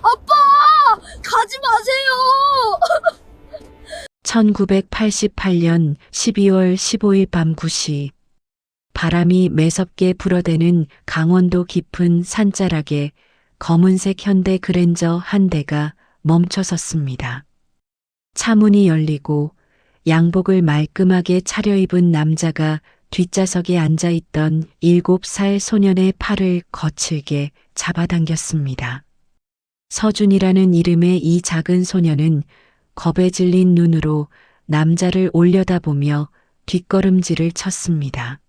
아빠! 가지 마세요! 1988년 12월 15일 밤 9시 바람이 매섭게 불어대는 강원도 깊은 산자락에 검은색 현대 그랜저 한 대가 멈춰 섰습니다. 차문이 열리고 양복을 말끔하게 차려입은 남자가 뒷좌석에 앉아있던 7살 소년의 팔을 거칠게 잡아당겼습니다. 서준이라는 이름의 이 작은 소년은 겁에 질린 눈으로 남자를 올려다보며 뒷걸음질을 쳤습니다.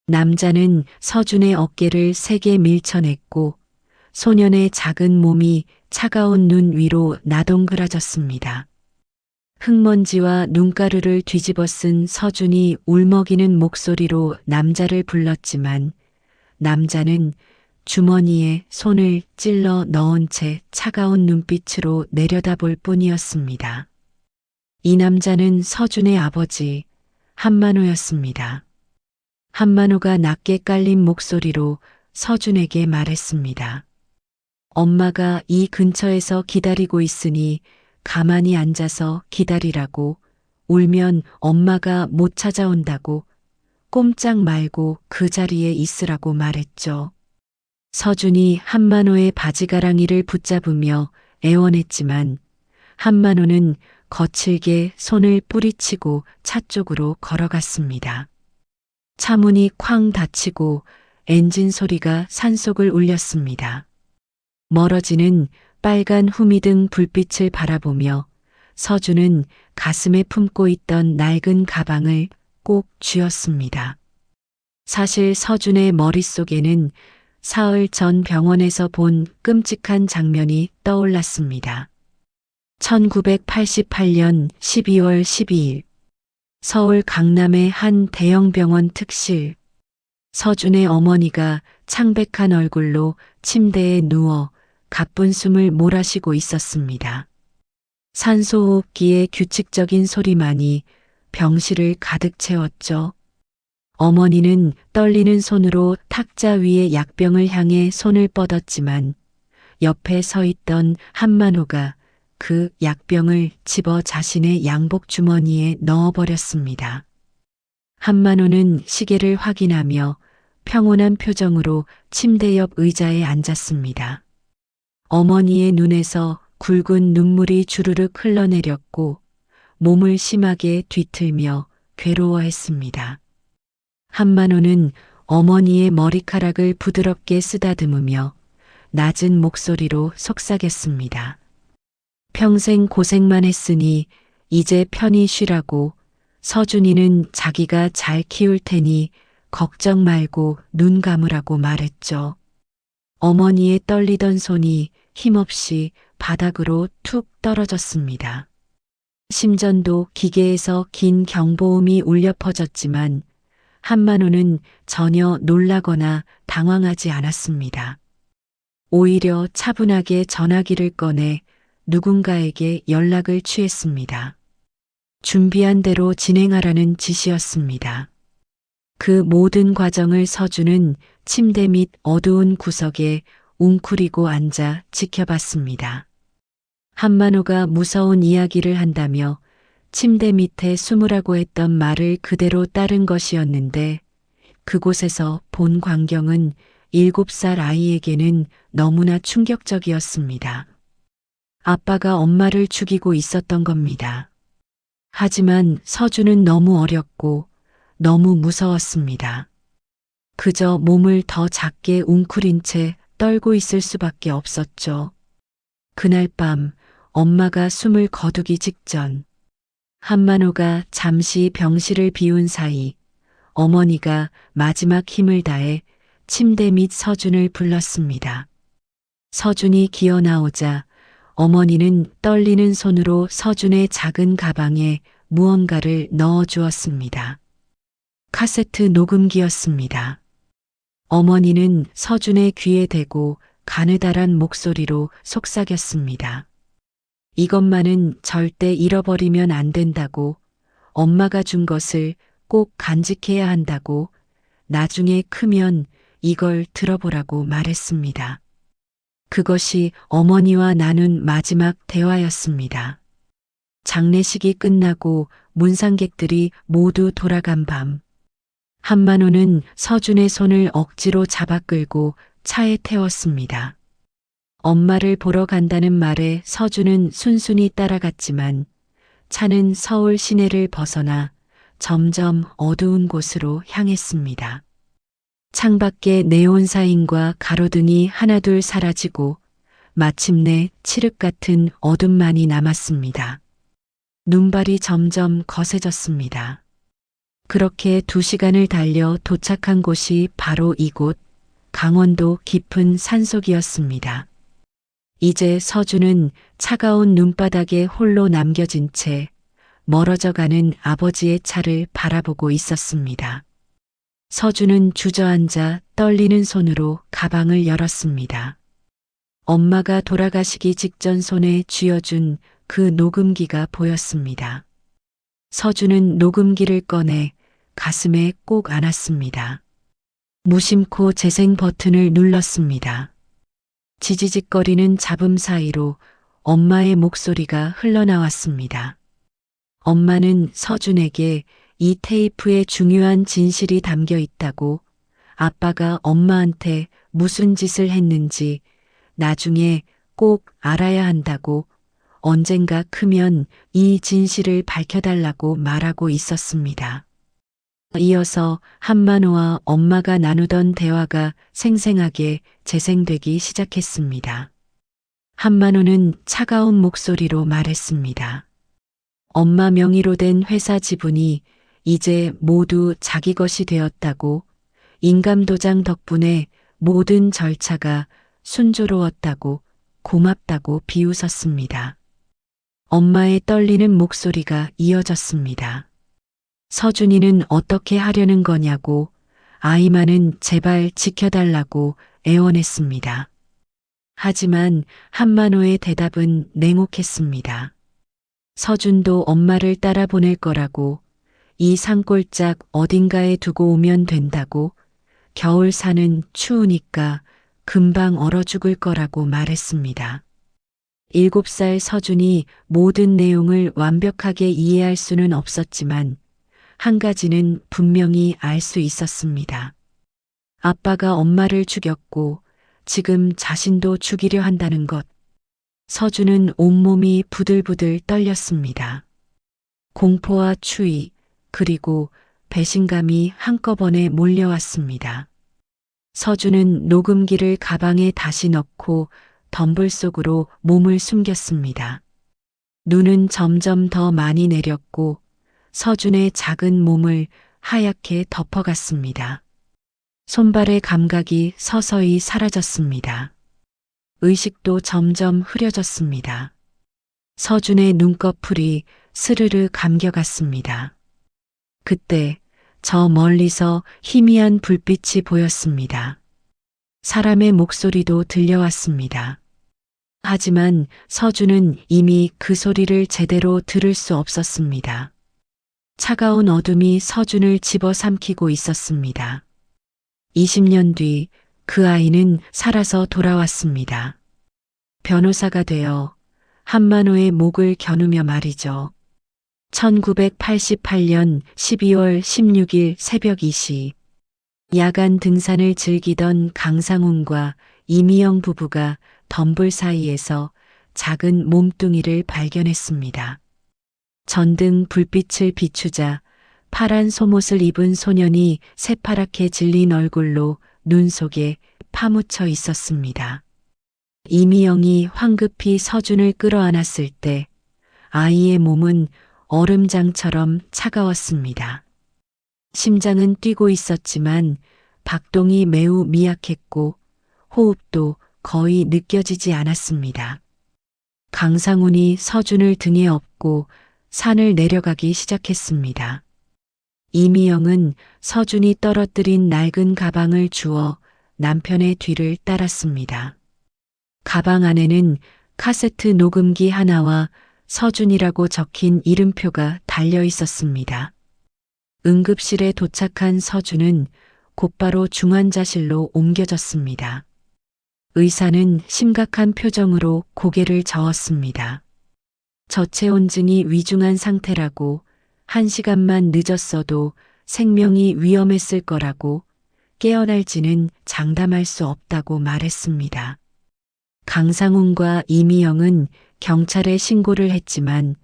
남자는 서준의 어깨를 세게 밀쳐냈고 소년의 작은 몸이 차가운 눈 위로 나동그라졌습니다. 흙먼지와 눈가루를 뒤집어 쓴 서준이 울먹이는 목소리로 남자를 불렀지만 남자는 주머니에 손을 찔러 넣은 채 차가운 눈빛으로 내려다볼 뿐이었습니다. 이 남자는 서준의 아버지 한만호였습니다. 한만호가 낮게 깔린 목소리로 서준에게 말했습니다. 엄마가 이 근처에서 기다리고 있으니 가만히 앉아서 기다리라고, 울면 엄마가 못 찾아온다고, 꼼짝 말고 그 자리에 있으라고 말했죠. 서준이 한만호의 바지가랑이를 붙잡으며 애원했지만 한만호는 거칠게 손을 뿌리치고 차 쪽으로 걸어갔습니다. 차문이 쾅 닫히고 엔진 소리가 산속을 울렸습니다. 멀어지는 빨간 후미등 불빛을 바라보며 서준은 가슴에 품고 있던 낡은 가방을 꼭 쥐었습니다. 사실 서준의 머릿속에는 사흘 전 병원에서 본 끔찍한 장면이 떠올랐습니다. 1988년 12월 12일 서울 강남의 한 대형 병원 특실. 서준의 어머니가 창백한 얼굴로 침대에 누워 가쁜 숨을 몰아쉬고 있었습니다. 산소호흡기의 규칙적인 소리만이 병실을 가득 채웠죠. 어머니는 떨리는 손으로 탁자 위의 약병을 향해 손을 뻗었지만 옆에 서 있던 한만호가 그 약병을 집어 자신의 양복 주머니에 넣어버렸습니다. 한만호는 시계를 확인하며 평온한 표정으로 침대 옆 의자에 앉았습니다. 어머니의 눈에서 굵은 눈물이 주르륵 흘러내렸고 몸을 심하게 뒤틀며 괴로워했습니다. 한만호는 어머니의 머리카락을 부드럽게 쓰다듬으며 낮은 목소리로 속삭였습니다. 평생 고생만 했으니 이제 편히 쉬라고. 서준이는 자기가 잘 키울 테니 걱정 말고 눈 감으라고 말했죠. 어머니의 떨리던 손이 힘없이 바닥으로 툭 떨어졌습니다. 심전도 기계에서 긴 경보음이 울려 퍼졌지만 한만호는 전혀 놀라거나 당황하지 않았습니다. 오히려 차분하게 전화기를 꺼내 누군가에게 연락을 취했습니다. 준비한 대로 진행하라는 지시였습니다. 그 모든 과정을 서준은 침대 밑 어두운 구석에 웅크리고 앉아 지켜봤습니다. 한만호가 무서운 이야기를 한다며 침대 밑에 숨으라고 했던 말을 그대로 따른 것이었는데 그곳에서 본 광경은 7살 아이에게는 너무나 충격적이었습니다. 아빠가 엄마를 죽이고 있었던 겁니다. 하지만 서준은 너무 어렸고 너무 무서웠습니다. 그저 몸을 더 작게 웅크린 채 떨고 있을 수밖에 없었죠. 그날 밤 엄마가 숨을 거두기 직전 한만호가 잠시 병실을 비운 사이 어머니가 마지막 힘을 다해 침대 밑 서준을 불렀습니다. 서준이 기어 나오자 어머니는 떨리는 손으로 서준의 작은 가방에 무언가를 넣어 주었습니다. 카세트 녹음기였습니다. 어머니는 서준의 귀에 대고 가느다란 목소리로 속삭였습니다. 이것만은 절대 잃어버리면 안 된다고, 엄마가 준 것을 꼭 간직해야 한다고, 나중에 크면 이걸 들어보라고 말했습니다. 그것이 어머니와 나눈 마지막 대화였습니다. 장례식이 끝나고 문상객들이 모두 돌아간 밤. 한만호는 서준의 손을 억지로 잡아 끌고 차에 태웠습니다. 엄마를 보러 간다는 말에 서준은 순순히 따라갔지만 차는 서울 시내를 벗어나 점점 어두운 곳으로 향했습니다. 창밖에 네온사인과 가로등이 하나둘 사라지고 마침내 칠흑 같은 어둠만이 남았습니다. 눈발이 점점 거세졌습니다. 그렇게 2시간을 달려 도착한 곳이 바로 이곳 강원도 깊은 산속이었습니다. 이제 서준은 차가운 눈바닥에 홀로 남겨진 채 멀어져가는 아버지의 차를 바라보고 있었습니다. 서준은 주저앉아 떨리는 손으로 가방을 열었습니다. 엄마가 돌아가시기 직전 손에 쥐어준 그 녹음기가 보였습니다. 서준은 녹음기를 꺼내 가슴에 꼭 안았습니다. 무심코 재생 버튼을 눌렀습니다. 지지직거리는 잡음 사이로 엄마의 목소리가 흘러나왔습니다. 엄마는 서준에게 이 테이프에 중요한 진실이 담겨 있다고, 아빠가 엄마한테 무슨 짓을 했는지 나중에 꼭 알아야 한다고, 언젠가 크면 이 진실을 밝혀달라고 말하고 있었습니다. 이어서 한만호와 엄마가 나누던 대화가 생생하게 재생되기 시작했습니다. 한만호는 차가운 목소리로 말했습니다. 엄마 명의로 된 회사 지분이 이제 모두 자기 것이 되었다고, 인감도장 덕분에 모든 절차가 순조로웠다고, 고맙다고 비웃었습니다. 엄마의 떨리는 목소리가 이어졌습니다. 서준이는 어떻게 하려는 거냐고, 아이만은 제발 지켜달라고 애원했습니다. 하지만 한만호의 대답은 냉혹했습니다. 서준도 엄마를 따라 보낼 거라고, 이 산골짝 어딘가에 두고 오면 된다고, 겨울 산은 추우니까 금방 얼어 죽을 거라고 말했습니다. 7살 서준이 모든 내용을 완벽하게 이해할 수는 없었지만 한 가지는 분명히 알 수 있었습니다. 아빠가 엄마를 죽였고 지금 자신도 죽이려 한다는 것. 서준은 온몸이 부들부들 떨렸습니다. 공포와 추위, 그리고 배신감이 한꺼번에 몰려왔습니다. 서준은 녹음기를 가방에 다시 넣고 덤불 속으로 몸을 숨겼습니다. 눈은 점점 더 많이 내렸고 서준의 작은 몸을 하얗게 덮어갔습니다. 손발의 감각이 서서히 사라졌습니다. 의식도 점점 흐려졌습니다. 서준의 눈꺼풀이 스르르 감겨갔습니다. 그때 저 멀리서 희미한 불빛이 보였습니다. 사람의 목소리도 들려왔습니다. 하지만 서준은 이미 그 소리를 제대로 들을 수 없었습니다. 차가운 어둠이 서준을 집어삼키고 있었습니다. 20년 뒤 그 아이는 살아서 돌아왔습니다. 변호사가 되어 한만호의 목을 겨누며 말이죠. 1988년 12월 16일 새벽 2시 야간 등산을 즐기던 강상훈과 이미영 부부가 덤불 사이에서 작은 몸뚱이를 발견했습니다. 전등 불빛을 비추자 파란 속옷을 입은 소년이 새파랗게 질린 얼굴로 눈 속에 파묻혀 있었습니다. 이미영이 황급히 서준을 끌어안았을 때 아이의 몸은 얼음장처럼 차가웠습니다. 심장은 뛰고 있었지만 박동이 매우 미약했고 호흡도 거의 느껴지지 않았습니다. 강상훈이 서준을 등에 업고 산을 내려가기 시작했습니다. 이미영은 서준이 떨어뜨린 낡은 가방을 주워 남편의 뒤를 따랐습니다. 가방 안에는 카세트 녹음기 하나와 서준이라고 적힌 이름표가 달려 있었습니다. 응급실에 도착한 서준은 곧바로 중환자실로 옮겨졌습니다. 의사는 심각한 표정으로 고개를 저었습니다. 저체온증이 위중한 상태라고 1시간만 늦었어도 생명이 위험했을 거라고 깨어날지는 장담할 수 없다고 말했습니다. 강상훈과 이미영은 경찰에 신고를 했지만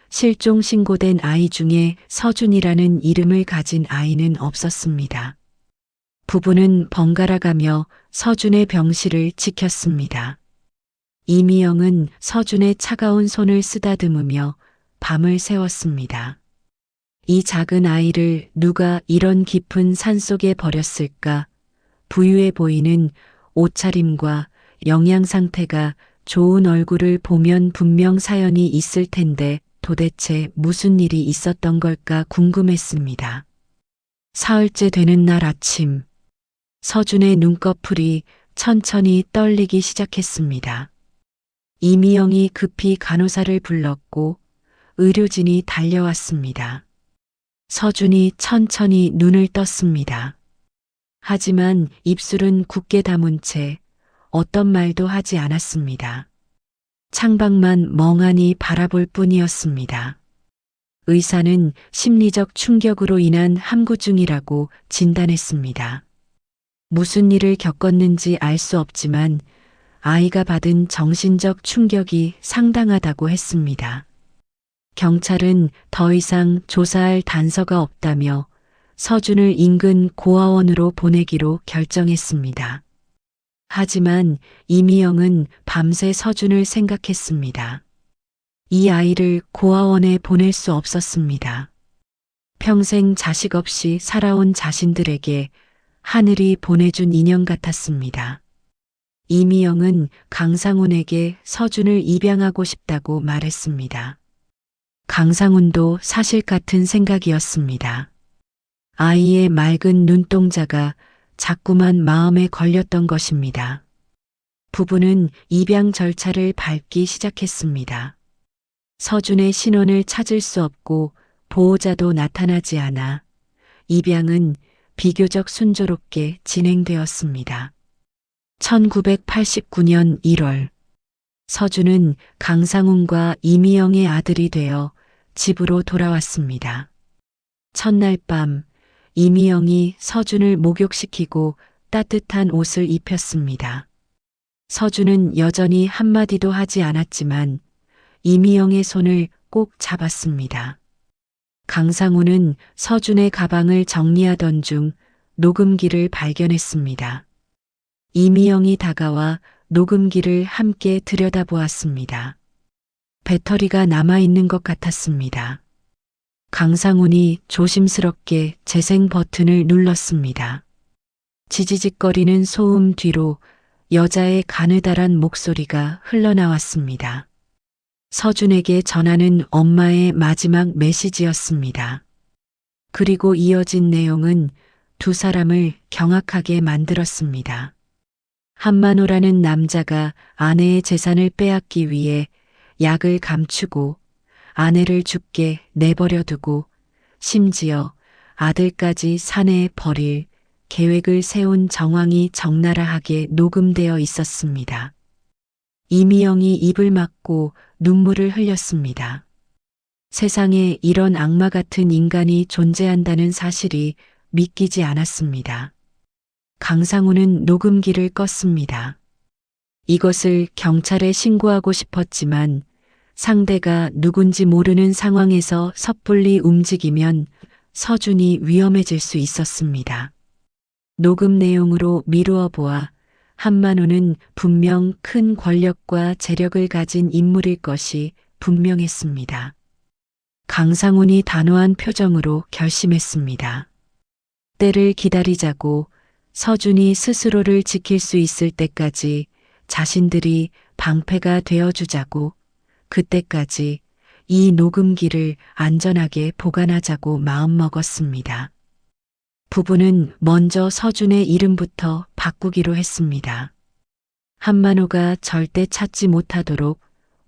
실종 신고된 아이 중에 서준이라는 이름을 가진 아이는 없었습니다. 부부는 번갈아가며 서준의 병실을 지켰습니다. 이미영은 서준의 차가운 손을 쓰다듬으며 밤을 새웠습니다. 이 작은 아이를 누가 이런 깊은 산속에 버렸을까? 부유해 보이는 옷차림과 영양 상태가 좋은 얼굴을 보면 분명 사연이 있을 텐데 도대체 무슨 일이 있었던 걸까 궁금했습니다. 사흘째 되는 날 아침, 서준의 눈꺼풀이 천천히 떨리기 시작했습니다. 이미영이 급히 간호사를 불렀고 의료진이 달려왔습니다. 서준이 천천히 눈을 떴습니다. 하지만 입술은 굳게 다문 채 어떤 말도 하지 않았습니다. 창밖만 멍하니 바라볼 뿐이었습니다. 의사는 심리적 충격으로 인한 함구증이라고 진단했습니다. 무슨 일을 겪었는지 알 수 없지만 아이가 받은 정신적 충격이 상당하다고 했습니다. 경찰은 더 이상 조사할 단서가 없다며 서준을 인근 고아원으로 보내기로 결정했습니다. 하지만 이미영은 밤새 서준을 생각했습니다. 이 아이를 고아원에 보낼 수 없었습니다. 평생 자식 없이 살아온 자신들에게 하늘이 보내준 인연 같았습니다. 이미영은 강상훈에게 서준을 입양하고 싶다고 말했습니다. 강상훈도 사실 같은 생각이었습니다. 아이의 맑은 눈동자가 자꾸만 마음에 걸렸던 것입니다. 부부는 입양 절차를 밟기 시작했습니다. 서준의 신원을 찾을 수 없고 보호자도 나타나지 않아 입양은 비교적 순조롭게 진행되었습니다. 1989년 1월, 서준은 강상훈과 이미영의 아들이 되어 집으로 돌아왔습니다. 첫날 밤, 이미영이 서준을 목욕시키고 따뜻한 옷을 입혔습니다. 서준은 여전히 한마디도 하지 않았지만 이미영의 손을 꼭 잡았습니다. 강상훈은 서준의 가방을 정리하던 중 녹음기를 발견했습니다. 이미영이 다가와 녹음기를 함께 들여다보았습니다. 배터리가 남아있는 것 같았습니다. 강상훈이 조심스럽게 재생 버튼을 눌렀습니다. 지지직거리는 소음 뒤로 여자의 가느다란 목소리가 흘러나왔습니다. 서준에게 전하는 엄마의 마지막 메시지였습니다. 그리고 이어진 내용은 두 사람을 경악하게 만들었습니다. 한만호라는 남자가 아내의 재산을 빼앗기 위해 약을 감추고 아내를 죽게 내버려 두고 심지어 아들까지 산에 버릴 계획을 세운 정황이 적나라하게 녹음되어 있었습니다. 이미영이 입을 막고 눈물을 흘렸습니다. 세상에 이런 악마 같은 인간이 존재한다는 사실이 믿기지 않았습니다. 강상훈은 녹음기를 껐습니다. 이것을 경찰에 신고하고 싶었지만 상대가 누군지 모르는 상황에서 섣불리 움직이면 서준이 위험해질 수 있었습니다. 녹음 내용으로 미루어 보아 한만호는 분명 큰 권력과 재력을 가진 인물일 것이 분명했습니다. 강상훈이 단호한 표정으로 결심했습니다. 때를 기다리자고 서준이 스스로를 지킬 수 있을 때까지 자신들이 방패가 되어주자고 그때까지 이 녹음기를 안전하게 보관하자고 마음먹었습니다. 부부는 먼저 서준의 이름부터 바꾸기로 했습니다. 한만호가 절대 찾지 못하도록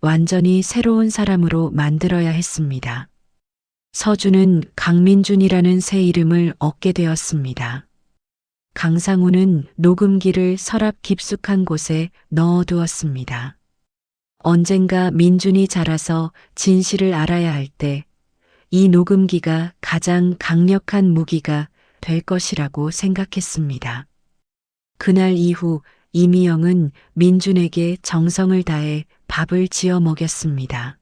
완전히 새로운 사람으로 만들어야 했습니다. 서준은 강민준이라는 새 이름을 얻게 되었습니다. 강상우는 녹음기를 서랍 깊숙한 곳에 넣어두었습니다. 언젠가 민준이 자라서 진실을 알아야 할 때 이 녹음기가 가장 강력한 무기가 될 것이라고 생각했습니다. 그날 이후 이미영은 민준에게 정성을 다해 밥을 지어 먹였습니다.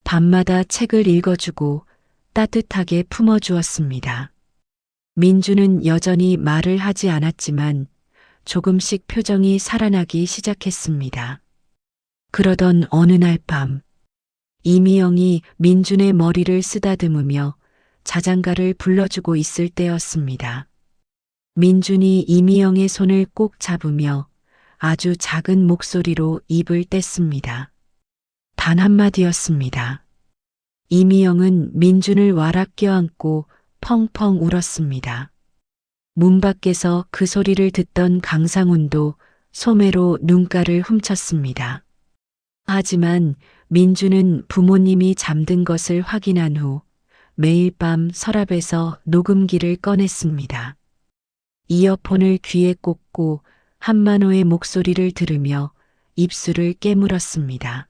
밤마다 책을 읽어주고 따뜻하게 품어주었습니다. 민준은 여전히 말을 하지 않았지만 조금씩 표정이 살아나기 시작했습니다. 그러던 어느 날 밤, 이미영이 민준의 머리를 쓰다듬으며 자장가를 불러주고 있을 때였습니다. 민준이 이미영의 손을 꼭 잡으며 아주 작은 목소리로 입을 뗐습니다. 단 한마디였습니다. 이미영은 민준을 와락 껴안고 펑펑 울었습니다. 문 밖에서 그 소리를 듣던 강상훈도 소매로 눈가를 훔쳤습니다. 하지만 민준은 부모님이 잠든 것을 확인한 후 매일 밤 서랍에서 녹음기를 꺼냈습니다. 이어폰을 귀에 꽂고 한만호의 목소리를 들으며 입술을 깨물었습니다.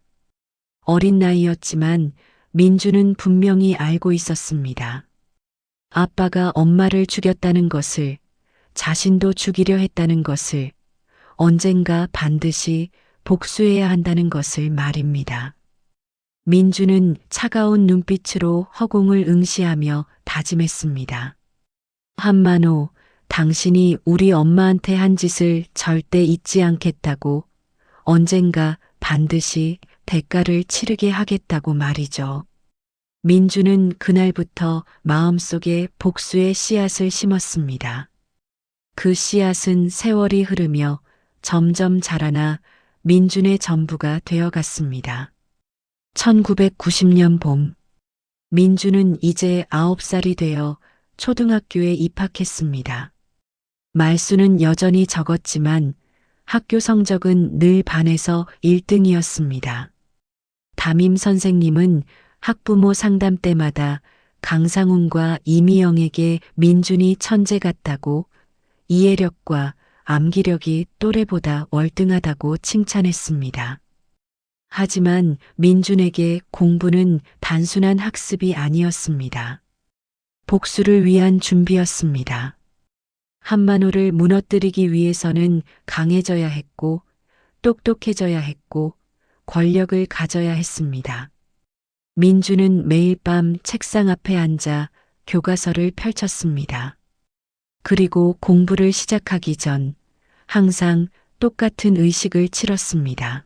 어린 나이였지만 민준은 분명히 알고 있었습니다. 아빠가 엄마를 죽였다는 것을, 자신도 죽이려 했다는 것을, 언젠가 반드시 복수해야 한다는 것을 말입니다. 민준은 차가운 눈빛으로 허공을 응시하며 다짐했습니다. 한만호, 당신이 우리 엄마한테 한 짓을 절대 잊지 않겠다고, 언젠가 반드시 대가를 치르게 하겠다고 말이죠. 민준은 그날부터 마음속에 복수의 씨앗을 심었습니다. 그 씨앗은 세월이 흐르며 점점 자라나 민준의 전부가 되어갔습니다. 1990년 봄, 민준은 이제 9살이 되어 초등학교에 입학했습니다. 말수는 여전히 적었지만 학교 성적은 늘 반에서 1등이었습니다. 담임 선생님은 학부모 상담 때마다 강상훈과 이미영에게 민준이 천재 같다고, 이해력과 암기력이 또래보다 월등하다고 칭찬했습니다. 하지만 민준에게 공부는 단순한 학습이 아니었습니다. 복수를 위한 준비였습니다. 한만호를 무너뜨리기 위해서는 강해져야 했고, 똑똑해져야 했고, 권력을 가져야 했습니다. 민준은 매일 밤 책상 앞에 앉아 교과서를 펼쳤습니다. 그리고 공부를 시작하기 전 항상 똑같은 의식을 치렀습니다.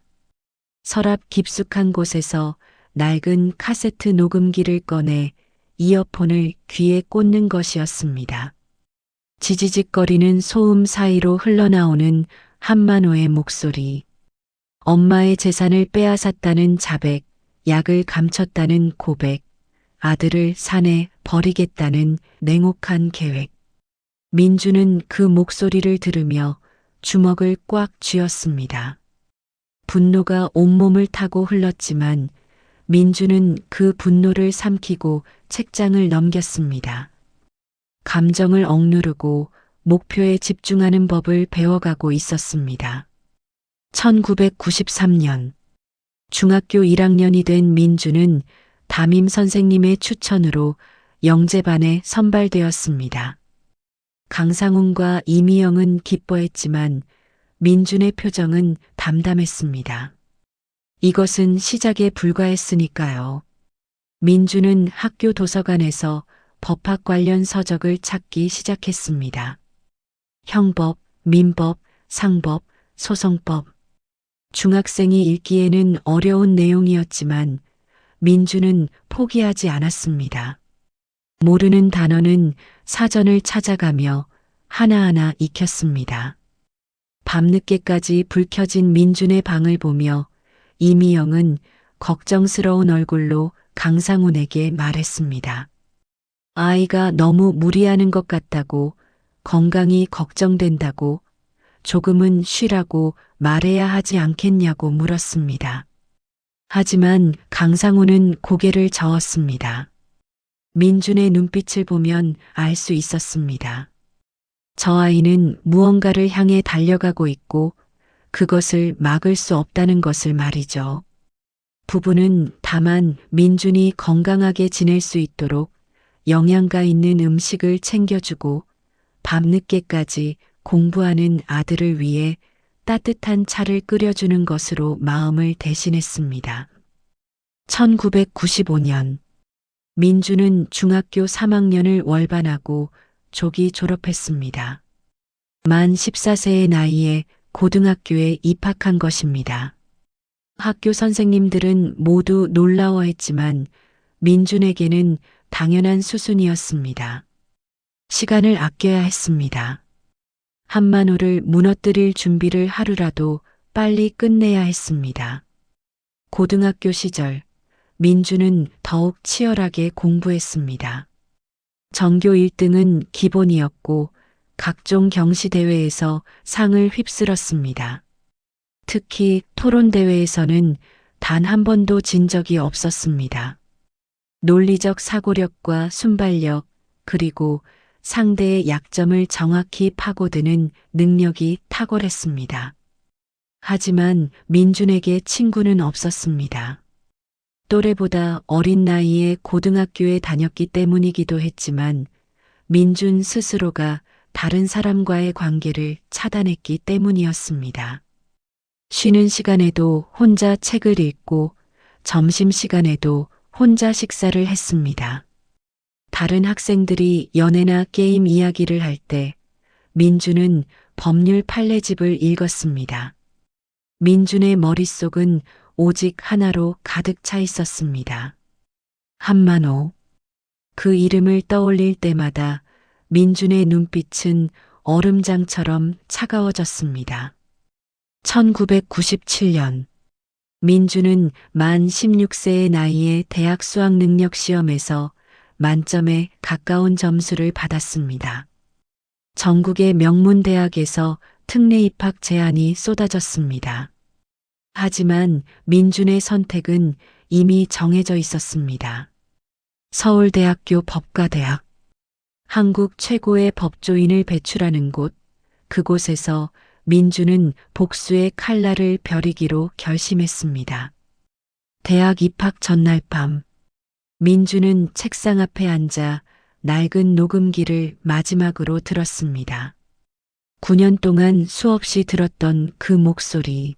서랍 깊숙한 곳에서 낡은 카세트 녹음기를 꺼내 이어폰을 귀에 꽂는 것이었습니다. 지지직거리는 소음 사이로 흘러나오는 한만호의 목소리, 엄마의 재산을 빼앗았다는 자백, 약을 감췄다는 고백, 아들을 산에 버리겠다는 냉혹한 계획. 민준은 그 목소리를 들으며 주먹을 꽉 쥐었습니다. 분노가 온몸을 타고 흘렀지만 민준은 그 분노를 삼키고 책장을 넘겼습니다. 감정을 억누르고 목표에 집중하는 법을 배워가고 있었습니다. 1993년 중학교 1학년이 된 민준은 담임 선생님의 추천으로 영재반에 선발되었습니다. 강상훈과 이미영은 기뻐했지만 민준의 표정은 담담했습니다. 이것은 시작에 불과했으니까요. 민준은 학교 도서관에서 법학 관련 서적을 찾기 시작했습니다. 형법, 민법, 상법, 소송법. 중학생이 읽기에는 어려운 내용이었지만 민준은 포기하지 않았습니다. 모르는 단어는 사전을 찾아가며 하나하나 익혔습니다. 밤늦게까지 불 켜진 민준의 방을 보며 이미영은 걱정스러운 얼굴로 강상훈에게 말했습니다. 아이가 너무 무리하는 것 같다고, 건강이 걱정된다고, 조금은 쉬라고 말해야 하지 않겠냐고 물었습니다. 하지만 강상훈은 고개를 저었습니다. 민준의 눈빛을 보면 알 수 있었습니다. 저 아이는 무언가를 향해 달려가고 있고 그것을 막을 수 없다는 것을 말이죠. 부부는 다만 민준이 건강하게 지낼 수 있도록 영양가 있는 음식을 챙겨주고 밤늦게까지 공부하는 아들을 위해 따뜻한 차를 끓여주는 것으로 마음을 대신했습니다. 1995년 민주는 중학교 3학년을 월반하고 조기 졸업했습니다. 만 14세의 나이에 고등학교에 입학한 것입니다. 학교 선생님들은 모두 놀라워했지만 민준에게는 당연한 수순이었습니다. 시간을 아껴야 했습니다. 한만호를 무너뜨릴 준비를 하루라도 빨리 끝내야 했습니다. 고등학교 시절 민주는 더욱 치열하게 공부했습니다. 전교 1등은 기본이었고 각종 경시대회에서 상을 휩쓸었습니다. 특히 토론대회에서는 단 한 번도 진 적이 없었습니다. 논리적 사고력과 순발력 그리고 상대의 약점을 정확히 파고드는 능력이 탁월했습니다. 하지만 민준에게 친구는 없었습니다. 또래보다 어린 나이에 고등학교에 다녔기 때문이기도 했지만 민준 스스로가 다른 사람과의 관계를 차단했기 때문이었습니다. 쉬는 시간에도 혼자 책을 읽고 점심시간에도 혼자 식사를 했습니다. 다른 학생들이 연애나 게임 이야기를 할 때 민준은 법률 판례집을 읽었습니다. 민준의 머릿속은 오직 하나로 가득 차 있었습니다. 한만호. 그 이름을 떠올릴 때마다 민준의 눈빛은 얼음장처럼 차가워졌습니다. 1997년 민준은 만 16세의 나이에 대학 수학능력시험에서 만점에 가까운 점수를 받았습니다. 전국의 명문대학에서 특례 입학 제안이 쏟아졌습니다. 하지만 민준의 선택은 이미 정해져 있었습니다. 서울대학교 법과대학. 한국 최고의 법조인을 배출하는 곳, 그곳에서 민준은 복수의 칼날을 벼리기로 결심했습니다. 대학 입학 전날 밤, 민준은 책상 앞에 앉아 낡은 녹음기를 마지막으로 들었습니다. 9년 동안 수없이 들었던 그 목소리.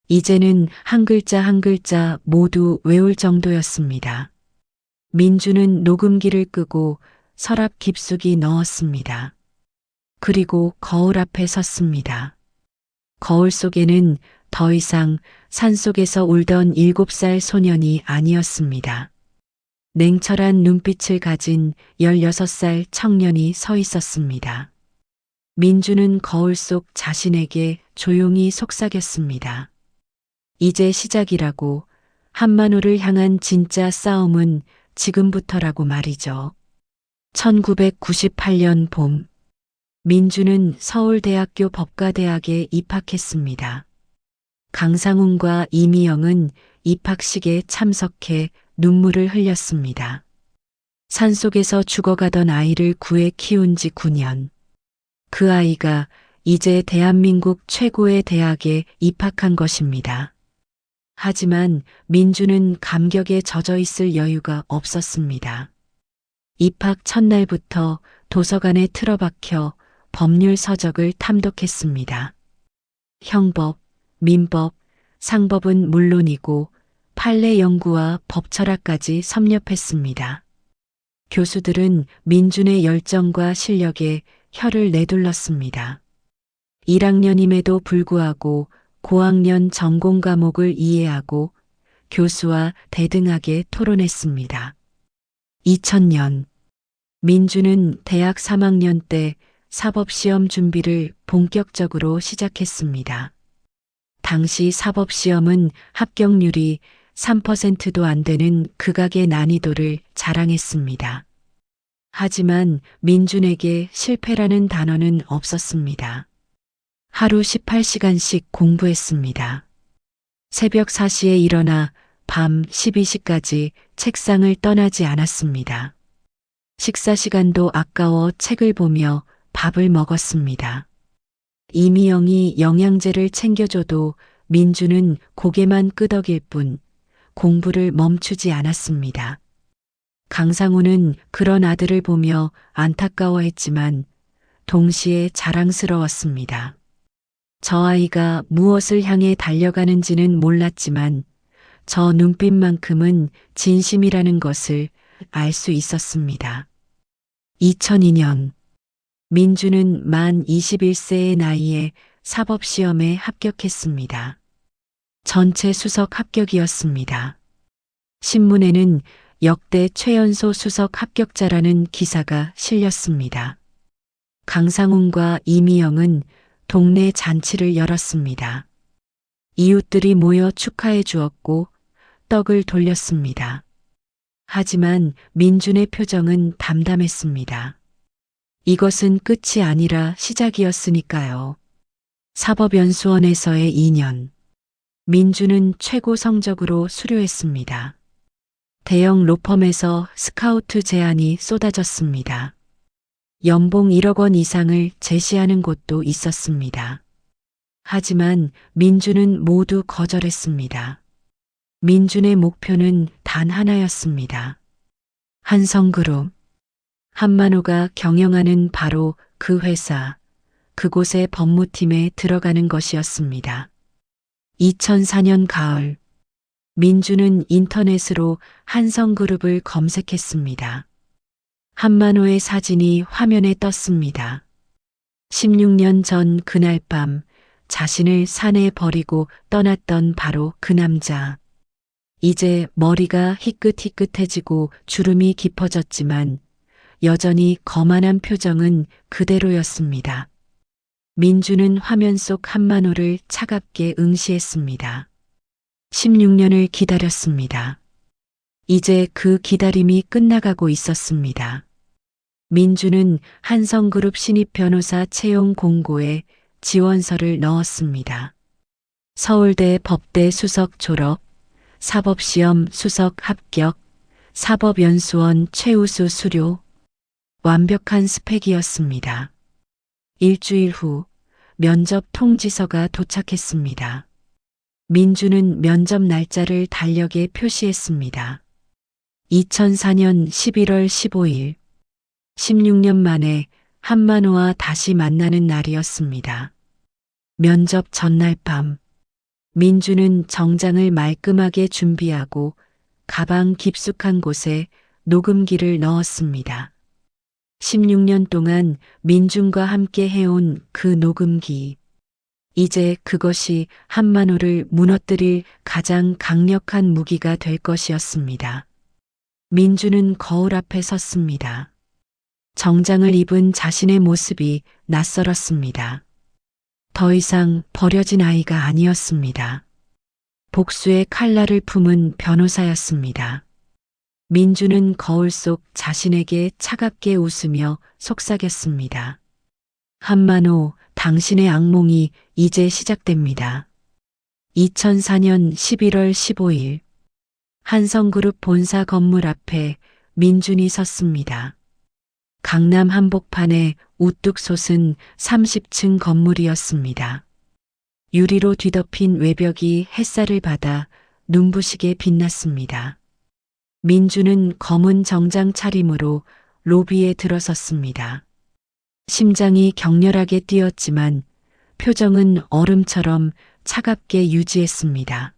이제는 한 글자 한 글자 모두 외울 정도였습니다. 민준은 녹음기를 끄고 서랍 깊숙이 넣었습니다. 그리고 거울 앞에 섰습니다. 거울 속에는 더 이상 산속에서 울던 7살 소년이 아니었습니다. 냉철한 눈빛을 가진 16살 청년이 서 있었습니다. 민주는 거울 속 자신에게 조용히 속삭였습니다. 이제 시작이라고, 한만호를 향한 진짜 싸움은 지금부터라고 말이죠. 1998년 봄, 민주는 서울대학교 법과대학에 입학했습니다. 강상훈과 이미영은 입학식에 참석해 눈물을 흘렸습니다. 산속에서 죽어가던 아이를 구해 키운 지 9년. 그 아이가 이제 대한민국 최고의 대학에 입학한 것입니다. 하지만 민주는 감격에 젖어 있을 여유가 없었습니다. 입학 첫날부터 도서관에 틀어박혀 법률 서적을 탐독했습니다. 형법, 민법, 상법은 물론이고 판례 연구와 법철학까지 섭렵했습니다. 교수들은 민준의 열정과 실력에 혀를 내둘렀습니다. 1학년임에도 불구하고 고학년 전공 과목을 이해하고 교수와 대등하게 토론했습니다. 2000년, 민주는 대학 3학년 때 사법시험 준비를 본격적으로 시작했습니다. 당시 사법시험은 합격률이 3%도 안 되는 극악의 난이도를 자랑했습니다. 하지만 민준에게 실패라는 단어는 없었습니다. 하루 18시간씩 공부했습니다. 새벽 4시에 일어나 밤 12시까지 책상을 떠나지 않았습니다. 식사 시간도 아까워 책을 보며 밥을 먹었습니다. 이미영이 영양제를 챙겨줘도 민주는 고개만 끄덕일 뿐 공부를 멈추지 않았습니다. 강상우는 그런 아들을 보며 안타까워했지만 동시에 자랑스러웠습니다. 저 아이가 무엇을 향해 달려가는지는 몰랐지만 저 눈빛만큼은 진심이라는 것을 알 수 있었습니다. 2002년 민주는 만 21세의 나이에 사법시험에 합격했습니다. 전체 수석 합격이었습니다. 신문에는 역대 최연소 수석 합격자라는 기사가 실렸습니다. 강상훈과 이미영은 동네 잔치를 열었습니다. 이웃들이 모여 축하해 주었고 떡을 돌렸습니다. 하지만 민준의 표정은 담담했습니다. 이것은 끝이 아니라 시작이었으니까요. 사법연수원에서의 2년. 민준은 최고 성적으로 수료했습니다. 대형 로펌에서 스카우트 제안이 쏟아졌습니다. 연봉 1억 원 이상을 제시하는 곳도 있었습니다. 하지만 민준은 모두 거절했습니다. 민준의 목표는 단 하나였습니다. 한성그룹. 한만호가 경영하는 바로 그 회사, 그곳의 법무팀에 들어가는 것이었습니다. 2004년 가을, 민주는 인터넷으로 한성그룹을 검색했습니다. 한만호의 사진이 화면에 떴습니다. 16년 전 그날 밤 자신을 산에 버리고 떠났던 바로 그 남자. 이제 머리가 희끗희끗해지고 주름이 깊어졌지만 여전히 거만한 표정은 그대로였습니다. 민주는 화면 속 한만호를 차갑게 응시했습니다. 16년을 기다렸습니다. 이제 그 기다림이 끝나가고 있었습니다. 민주는 한성그룹 신입 변호사 채용 공고에 지원서를 넣었습니다. 서울대 법대 수석 졸업, 사법시험 수석 합격, 사법연수원 최우수 수료, 완벽한 스펙이었습니다. 일주일 후 면접 통지서가 도착했습니다. 민주는 면접 날짜를 달력에 표시했습니다. 2004년 11월 15일, 16년 만에 한만호와 다시 만나는 날이었습니다. 면접 전날 밤, 민주는 정장을 말끔하게 준비하고 가방 깊숙한 곳에 녹음기를 넣었습니다. 16년 동안 민준과 함께 해온 그 녹음기. 이제 그것이 한만호를 무너뜨릴 가장 강력한 무기가 될 것이었습니다. 민주는 거울 앞에 섰습니다. 정장을 입은 자신의 모습이 낯설었습니다. 더 이상 버려진 아이가 아니었습니다. 복수의 칼날을 품은 변호사였습니다. 민주는 거울 속 자신에게 차갑게 웃으며 속삭였습니다. 한만호, 당신의 악몽이 이제 시작됩니다. 2004년 11월 15일, 한성그룹 본사 건물 앞에 민준이 섰습니다. 강남 한복판에 우뚝 솟은 30층 건물이었습니다. 유리로 뒤덮인 외벽이 햇살을 받아 눈부시게 빛났습니다. 민주는 검은 정장 차림으로 로비에 들어섰습니다. 심장이 격렬하게 뛰었지만 표정은 얼음처럼 차갑게 유지했습니다.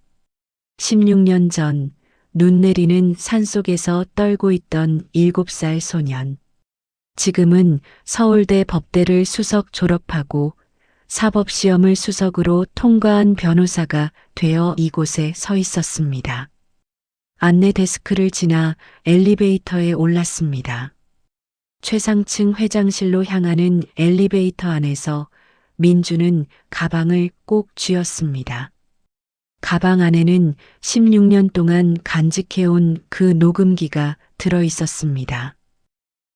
16년 전 눈 내리는 산속에서 떨고 있던 7살 소년. 지금은 서울대 법대를 수석 졸업하고 사법시험을 수석으로 통과한 변호사가 되어 이곳에 서 있었습니다. 안내 데스크를 지나 엘리베이터에 올랐습니다. 최상층 회장실로 향하는 엘리베이터 안에서 민주는 가방을 꼭 쥐었습니다. 가방 안에는 16년 동안 간직해온 그 녹음기가 들어 있었습니다.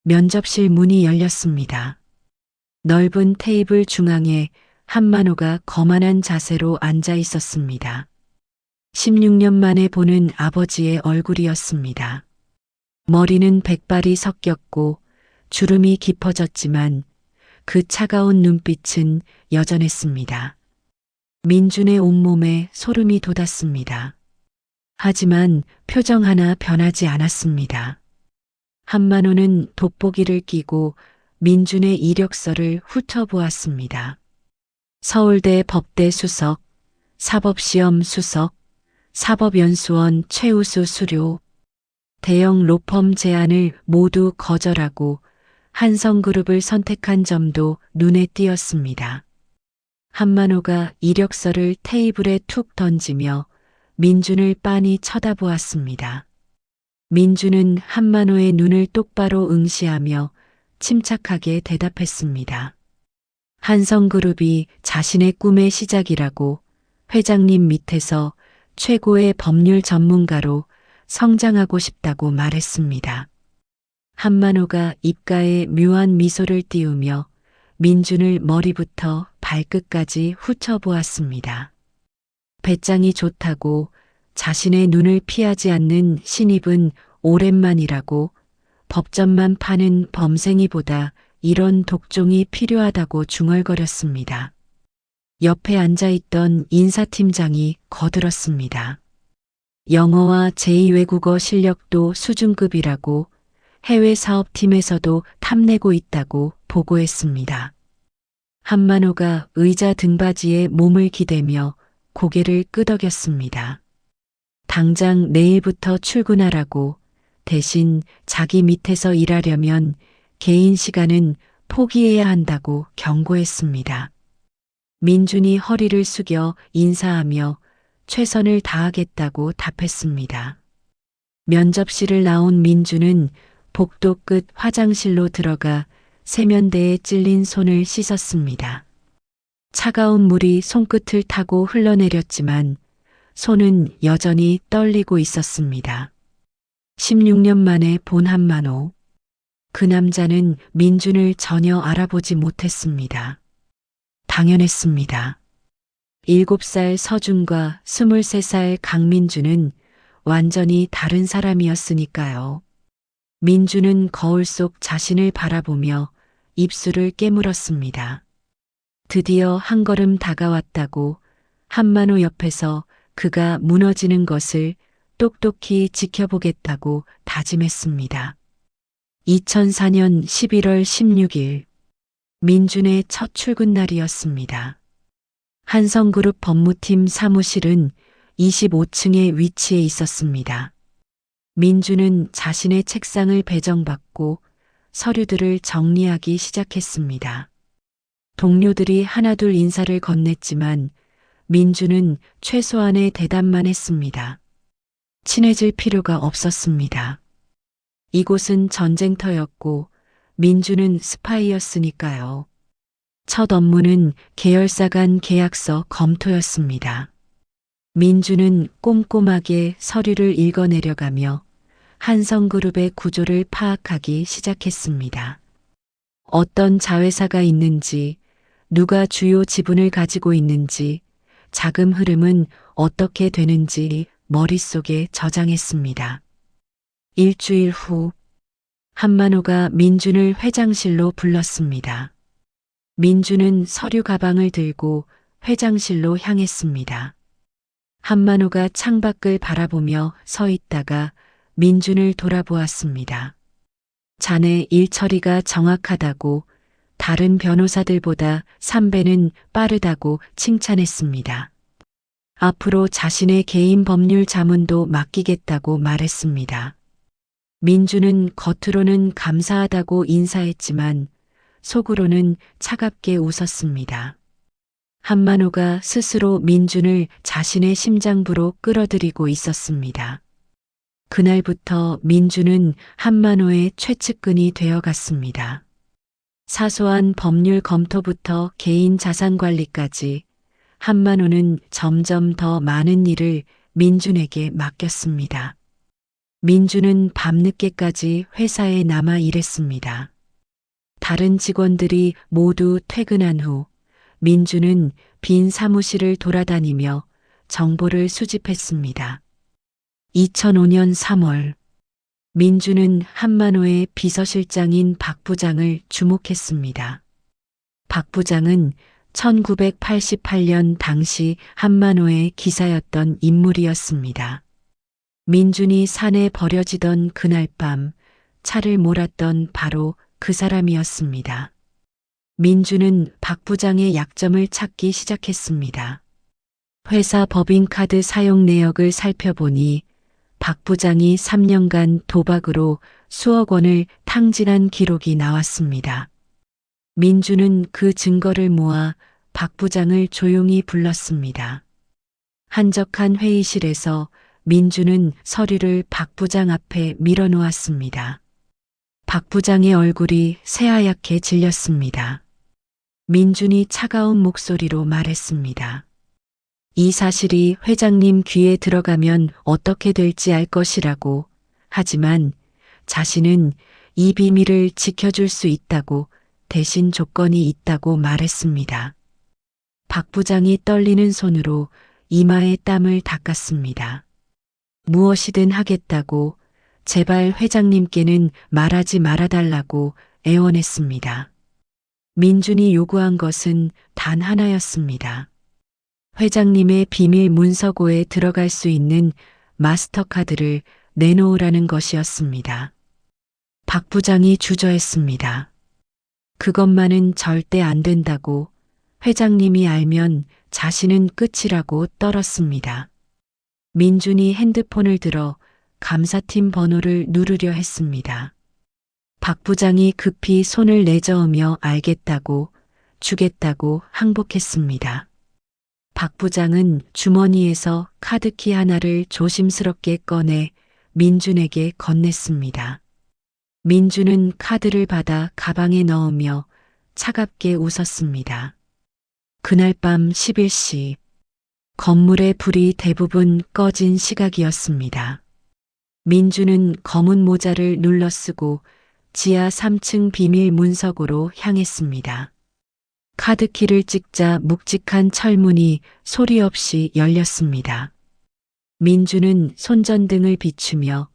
면접실 문이 열렸습니다. 넓은 테이블 중앙에 한만호가 거만한 자세로 앉아 있었습니다. 16년 만에 보는 아버지의 얼굴이었습니다. 머리는 백발이 섞였고 주름이 깊어졌지만 그 차가운 눈빛은 여전했습니다. 민준의 온몸에 소름이 돋았습니다. 하지만 표정 하나 변하지 않았습니다. 한만호는 돋보기를 끼고 민준의 이력서를 훑어보았습니다. 서울대 법대 수석, 사법시험 수석, 사법연수원 최우수 수료, 대형 로펌 제안을 모두 거절하고 한성그룹을 선택한 점도 눈에 띄었습니다. 한만호가 이력서를 테이블에 툭 던지며 민준을 빤히 쳐다보았습니다. 민준은 한만호의 눈을 똑바로 응시하며 침착하게 대답했습니다. 한성그룹이 자신의 꿈의 시작이라고 회장님 밑에서 최고의 법률 전문가로 성장하고 싶다고 말했습니다. 한만호가 입가에 묘한 미소를 띄우며 민준을 머리부터 발끝까지 훑어보았습니다. 배짱이 좋다고 자신의 눈을 피하지 않는 신입은 오랜만이라고 법전만 파는 범생이보다 이런 독종이 필요하다고 중얼거렸습니다. 옆에 앉아있던 인사팀장이 거들었습니다. 영어와 제2외국어 실력도 수준급이라고 해외 사업팀에서도 탐내고 있다고 보고했습니다. 한만호가 의자 등받이에 몸을 기대며 고개를 끄덕였습니다. 당장 내일부터 출근하라고, 대신 자기 밑에서 일하려면 개인 시간은 포기해야 한다고 경고했습니다. 민준이 허리를 숙여 인사하며 최선을 다하겠다고 답했습니다. 면접실을 나온 민준은 복도 끝 화장실로 들어가 세면대에 찔린 손을 씻었습니다. 차가운 물이 손끝을 타고 흘러내렸지만 손은 여전히 떨리고 있었습니다. 16년 만에 본 한만호. 그 남자는 민준을 전혀 알아보지 못했습니다. 당연했습니다. 7살 서준과 23살 강민준은 완전히 다른 사람이었으니까요. 민준은 거울 속 자신을 바라보며 입술을 깨물었습니다. 드디어 한 걸음 다가왔다고 한만호 옆에서 그가 무너지는 것을 똑똑히 지켜보겠다고 다짐했습니다. 2004년 11월 16일 민준의 첫 출근 날이었습니다. 한성그룹 법무팀 사무실은 25층에 위치해 있었습니다. 민준은 자신의 책상을 배정받고 서류들을 정리하기 시작했습니다. 동료들이 하나둘 인사를 건넸지만 민준은 최소한의 대답만 했습니다. 친해질 필요가 없었습니다. 이곳은 전쟁터였고 민준은 스파이였으니까요. 첫 업무는 계열사 간 계약서 검토였습니다. 민준은 꼼꼼하게 서류를 읽어내려가며 한성그룹의 구조를 파악하기 시작했습니다. 어떤 자회사가 있는지, 누가 주요 지분을 가지고 있는지, 자금 흐름은 어떻게 되는지 머릿속에 저장했습니다. 일주일 후 한만호가 민준을 회장실로 불렀습니다. 민준은 서류 가방을 들고 회장실로 향했습니다. 한만호가 창밖을 바라보며 서 있다가 민준을 돌아보았습니다. 자네 일 처리가 정확하다고, 다른 변호사들보다 3배는 빠르다고 칭찬했습니다. 앞으로 자신의 개인 법률 자문도 맡기겠다고 말했습니다. 민준은 겉으로는 감사하다고 인사했지만 속으로는 차갑게 웃었습니다. 한만호가 스스로 민준을 자신의 심장부로 끌어들이고 있었습니다. 그날부터 민준은 한만호의 최측근이 되어갔습니다. 사소한 법률 검토부터 개인 자산 관리까지 한만호는 점점 더 많은 일을 민준에게 맡겼습니다. 민준은 밤늦게까지 회사에 남아 일했습니다. 다른 직원들이 모두 퇴근한 후 민준은 빈 사무실을 돌아다니며 정보를 수집했습니다. 2005년 3월 민준은 한만호의 비서실장인 박 부장을 주목했습니다. 박 부장은 1988년 당시 한만호의 기사였던 인물이었습니다. 민준이 산에 버려지던 그날 밤 차를 몰았던 바로 그 사람이었습니다. 민준은 박 부장의 약점을 찾기 시작했습니다. 회사 법인카드 사용 내역을 살펴보니 박 부장이 3년간 도박으로 수억 원을 탕진한 기록이 나왔습니다. 민준은 그 증거를 모아 박 부장을 조용히 불렀습니다. 한적한 회의실에서 민준은 서류를 박 부장 앞에 밀어놓았습니다. 박 부장의 얼굴이 새하얗게 질렸습니다. 민준이 차가운 목소리로 말했습니다. 이 사실이 회장님 귀에 들어가면 어떻게 될지 알 것이라고. 하지만 자신은 이 비밀을 지켜줄 수 있다고 대신 조건이 있다고 말했습니다. 박 부장이 떨리는 손으로 이마에 땀을 닦았습니다. 무엇이든 하겠다고 제발 회장님께는 말하지 말아달라고 애원했습니다. 민준이 요구한 것은 단 하나였습니다. 회장님의 비밀 문서고에 들어갈 수 있는 마스터카드를 내놓으라는 것이었습니다. 박 부장이 주저했습니다. 그것만은 절대 안 된다고 회장님이 알면 자신은 끝이라고 떨었습니다. 민준이 핸드폰을 들어 감사팀 번호를 누르려 했습니다. 박 부장이 급히 손을 내저으며 알겠다고 주겠다고 항복했습니다. 박 부장은 주머니에서 카드키 하나를 조심스럽게 꺼내 민준에게 건넸습니다. 민준은 카드를 받아 가방에 넣으며 차갑게 웃었습니다. 그날 밤 11시 건물의 불이 대부분 꺼진 시각이었습니다. 민준은 검은 모자를 눌러쓰고 지하 3층 비밀 문서고로 향했습니다. 카드키를 찍자 묵직한 철문이 소리 없이 열렸습니다. 민준은 손전등을 비추며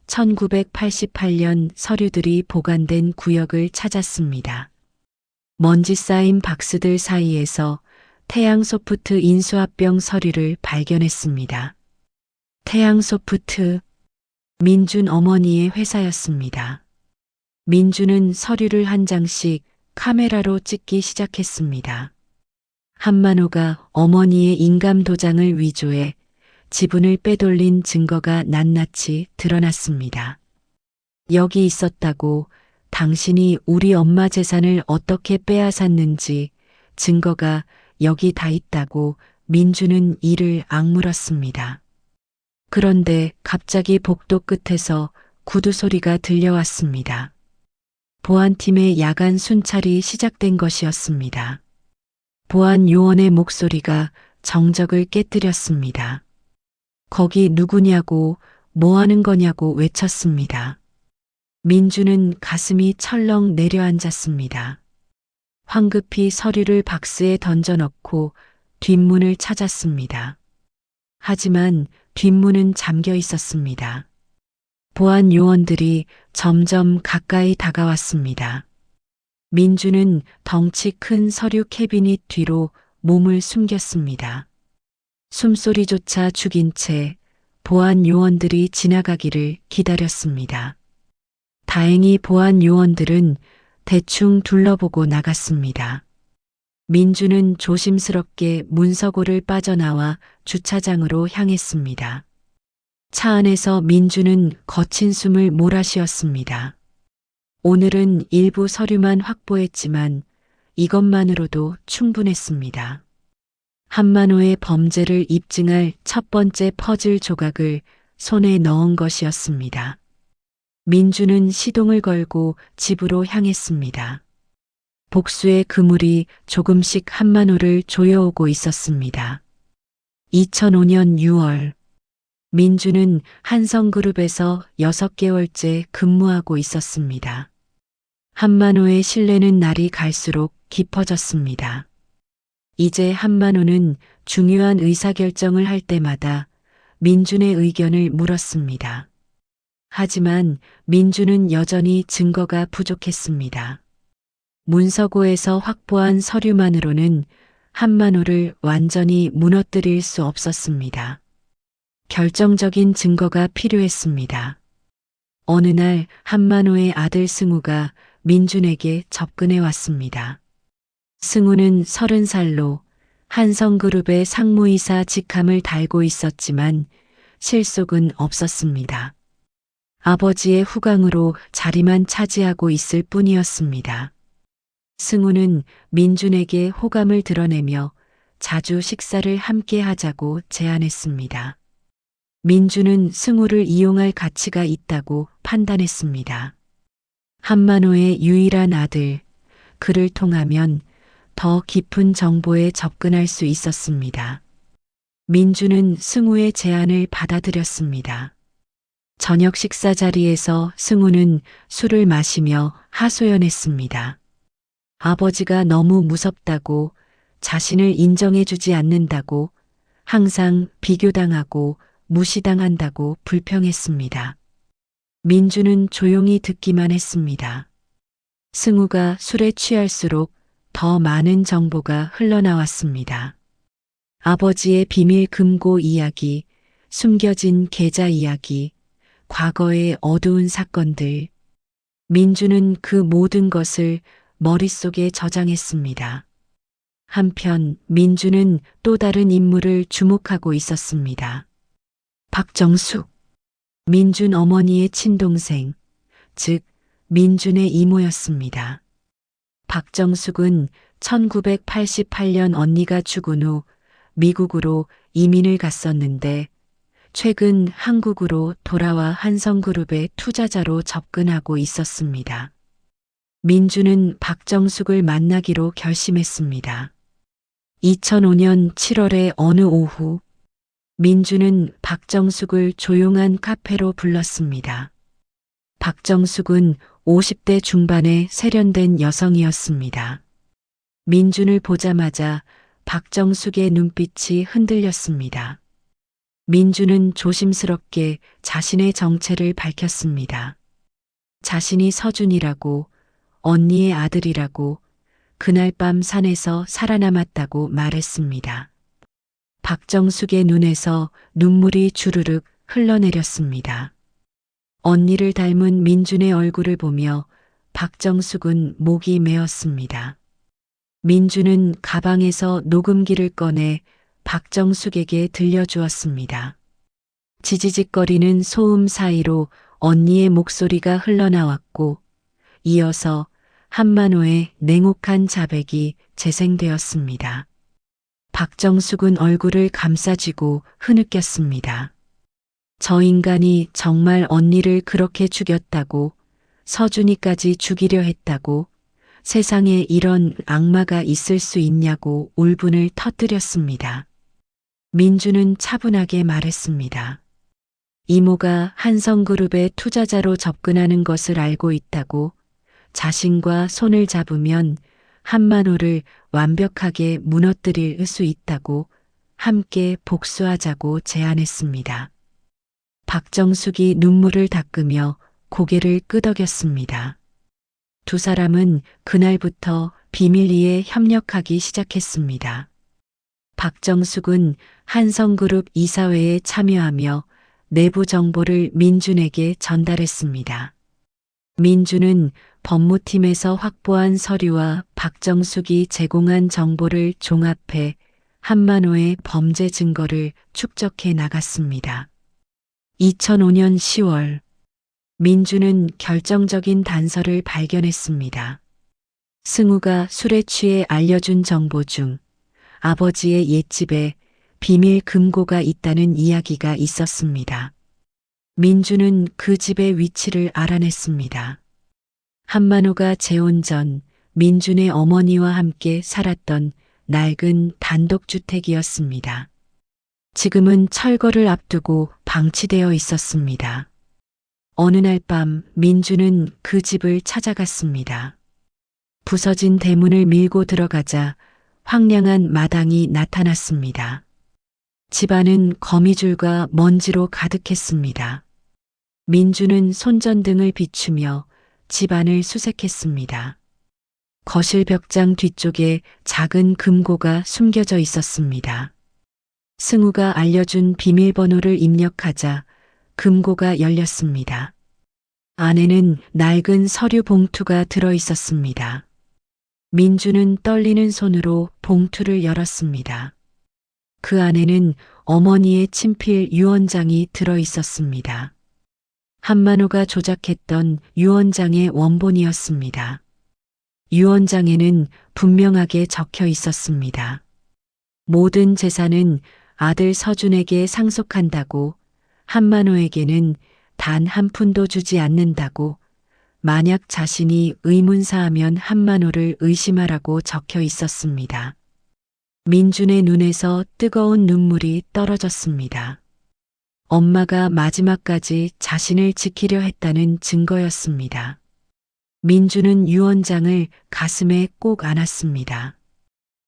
1988년 서류들이 보관된 구역을 찾았습니다. 먼지 쌓인 박스들 사이에서 태양소프트 인수합병 서류를 발견했습니다. 태양소프트, 민준 어머니의 회사였습니다. 민준은 서류를 한 장씩 카메라로 찍기 시작했습니다. 한만호가 어머니의 인감 도장을 위조해 지분을 빼돌린 증거가 낱낱이 드러났습니다. 여기 있었다고, 당신이 우리 엄마 재산을 어떻게 빼앗았는지 증거가 여기 다 있다고 민준은 이를 악물었습니다. 그런데 갑자기 복도 끝에서 구두 소리가 들려왔습니다. 보안팀의 야간 순찰이 시작된 것이었습니다. 보안 요원의 목소리가 정적을 깨뜨렸습니다. 거기 누구냐고, 뭐 하는 거냐고 외쳤습니다. 민준은 가슴이 철렁 내려앉았습니다. 황급히 서류를 박스에 던져넣고 뒷문을 찾았습니다. 하지만 뒷문은 잠겨 있었습니다. 보안 요원들이 점점 가까이 다가왔습니다. 민준은 덩치 큰 서류 캐비닛 뒤로 몸을 숨겼습니다. 숨소리조차 죽인 채 보안 요원들이 지나가기를 기다렸습니다. 다행히 보안 요원들은 대충 둘러보고 나갔습니다. 민준은 조심스럽게 문서고를 빠져나와 주차장으로 향했습니다. 차 안에서 민준은 거친 숨을 몰아쉬었습니다. 오늘은 일부 서류만 확보했지만 이것만으로도 충분했습니다. 한만호의 범죄를 입증할 첫 번째 퍼즐 조각을 손에 넣은 것이었습니다. 민준은 시동을 걸고 집으로 향했습니다. 복수의 그물이 조금씩 한만호를 조여오고 있었습니다. 2005년 6월 민준은 한성그룹에서 6개월째 근무하고 있었습니다. 한만호의 신뢰는 날이 갈수록 깊어졌습니다. 이제 한만호는 중요한 의사결정을 할 때마다 민준의 의견을 물었습니다. 하지만 민준은 여전히 증거가 부족했습니다. 문서고에서 확보한 서류만으로는 한만호를 완전히 무너뜨릴 수 없었습니다. 결정적인 증거가 필요했습니다. 어느 날 한만호의 아들 승우가 민준에게 접근해 왔습니다. 승우는 30살로 한성그룹의 상무이사 직함을 달고 있었지만 실속은 없었습니다. 아버지의 후광으로 자리만 차지하고 있을 뿐이었습니다. 승우는 민준에게 호감을 드러내며 자주 식사를 함께 하자고 제안했습니다. 민준은 승우를 이용할 가치가 있다고 판단했습니다. 한만호의 유일한 아들, 그를 통하면 더 깊은 정보에 접근할 수 있었습니다. 민준은 승우의 제안을 받아들였습니다. 저녁 식사 자리에서 승우는 술을 마시며 하소연했습니다. 아버지가 너무 무섭다고, 자신을 인정해주지 않는다고, 항상 비교당하고 무시당한다고 불평했습니다. 민준은 조용히 듣기만 했습니다. 승우가 술에 취할수록 더 많은 정보가 흘러나왔습니다. 아버지의 비밀 금고 이야기, 숨겨진 계좌 이야기, 과거의 어두운 사건들. 민준은 그 모든 것을 머릿속에 저장했습니다. 한편 민준은 또 다른 인물을 주목하고 있었습니다. 박정숙, 민준 어머니의 친동생, 즉 민준의 이모였습니다. 박정숙은 1988년 언니가 죽은 후 미국으로 이민을 갔었는데 최근 한국으로 돌아와 한성그룹의 투자자로 접근하고 있었습니다. 민준은 박정숙을 만나기로 결심했습니다. 2005년 7월의 어느 오후, 민준은 박정숙을 조용한 카페로 불렀습니다. 박정숙은 50대 중반의 세련된 여성이었습니다. 민준을 보자마자 박정숙의 눈빛이 흔들렸습니다. 민준은 조심스럽게 자신의 정체를 밝혔습니다. 자신이 서준이라고, 언니의 아들이라고, 그날 밤 산에서 살아남았다고 말했습니다. 박정숙의 눈에서 눈물이 주르륵 흘러내렸습니다. 언니를 닮은 민준의 얼굴을 보며 박정숙은 목이 메었습니다. 민준은 가방에서 녹음기를 꺼내 박정숙에게 들려주었습니다. 지지직거리는 소음 사이로 언니의 목소리가 흘러나왔고 이어서 한만호의 냉혹한 자백이 재생되었습니다. 박정숙은 얼굴을 감싸쥐고 흐느꼈습니다. 저 인간이 정말 언니를 그렇게 죽였다고, 서준이까지 죽이려 했다고, 세상에 이런 악마가 있을 수 있냐고 울분을 터뜨렸습니다. 민준은 차분하게 말했습니다. 이모가 한성그룹의 투자자로 접근하는 것을 알고 있다고, 자신과 손을 잡으면 한만호를 완벽하게 무너뜨릴 수 있다고 함께 복수하자고 제안했습니다. 박정숙이 눈물을 닦으며 고개를 끄덕였습니다. 두 사람은 그날부터 비밀리에 협력하기 시작했습니다. 박정숙은 한성그룹 이사회에 참여하며 내부 정보를 민준에게 전달했습니다. 민준은 법무팀에서 확보한 서류와 박정숙이 제공한 정보를 종합해 한만호의 범죄 증거를 축적해 나갔습니다. 2005년 10월, 민준은 결정적인 단서를 발견했습니다. 승우가 술에 취해 알려준 정보 중 아버지의 옛집에 비밀 금고가 있다는 이야기가 있었습니다. 민준은 그 집의 위치를 알아냈습니다. 한만호가 재혼 전 민준의 어머니와 함께 살았던 낡은 단독주택이었습니다. 지금은 철거를 앞두고 방치되어 있었습니다. 어느 날 밤 민준은 그 집을 찾아갔습니다. 부서진 대문을 밀고 들어가자 황량한 마당이 나타났습니다. 집안은 거미줄과 먼지로 가득했습니다. 민준은 손전등을 비추며 집안을 수색했습니다. 거실 벽장 뒤쪽에 작은 금고가 숨겨져 있었습니다. 승우가 알려준 비밀번호를 입력하자 금고가 열렸습니다. 안에는 낡은 서류 봉투가 들어 있었습니다. 민주는 떨리는 손으로 봉투를 열었습니다. 그 안에는 어머니의 친필 유언장이 들어 있었습니다. 한만호가 조작했던 유언장의 원본이었습니다. 유언장에는 분명하게 적혀 있었습니다. 모든 재산은 아들 서준에게 상속한다고, 한만호에게는 단 한 푼도 주지 않는다고, 만약 자신이 의문사하면 한만호를 의심하라고 적혀 있었습니다. 민준의 눈에서 뜨거운 눈물이 떨어졌습니다. 엄마가 마지막까지 자신을 지키려 했다는 증거였습니다. 민준은 유언장을 가슴에 꼭 안았습니다.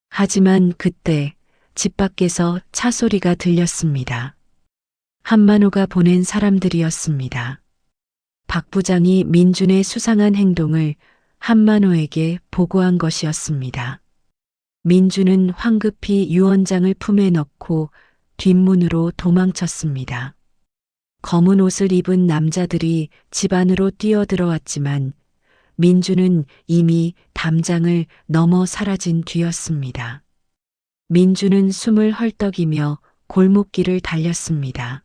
하지만 그때 집 밖에서 차 소리가 들렸습니다. 한만호가 보낸 사람들이었습니다. 박 부장이 민준의 수상한 행동을 한만호에게 보고한 것이었습니다. 민준은 황급히 유언장을 품에 넣고 뒷문으로 도망쳤습니다. 검은 옷을 입은 남자들이 집 안으로 뛰어들어왔지만 민준은 이미 담장을 넘어 사라진 뒤였습니다. 민준은 숨을 헐떡이며 골목길을 달렸습니다.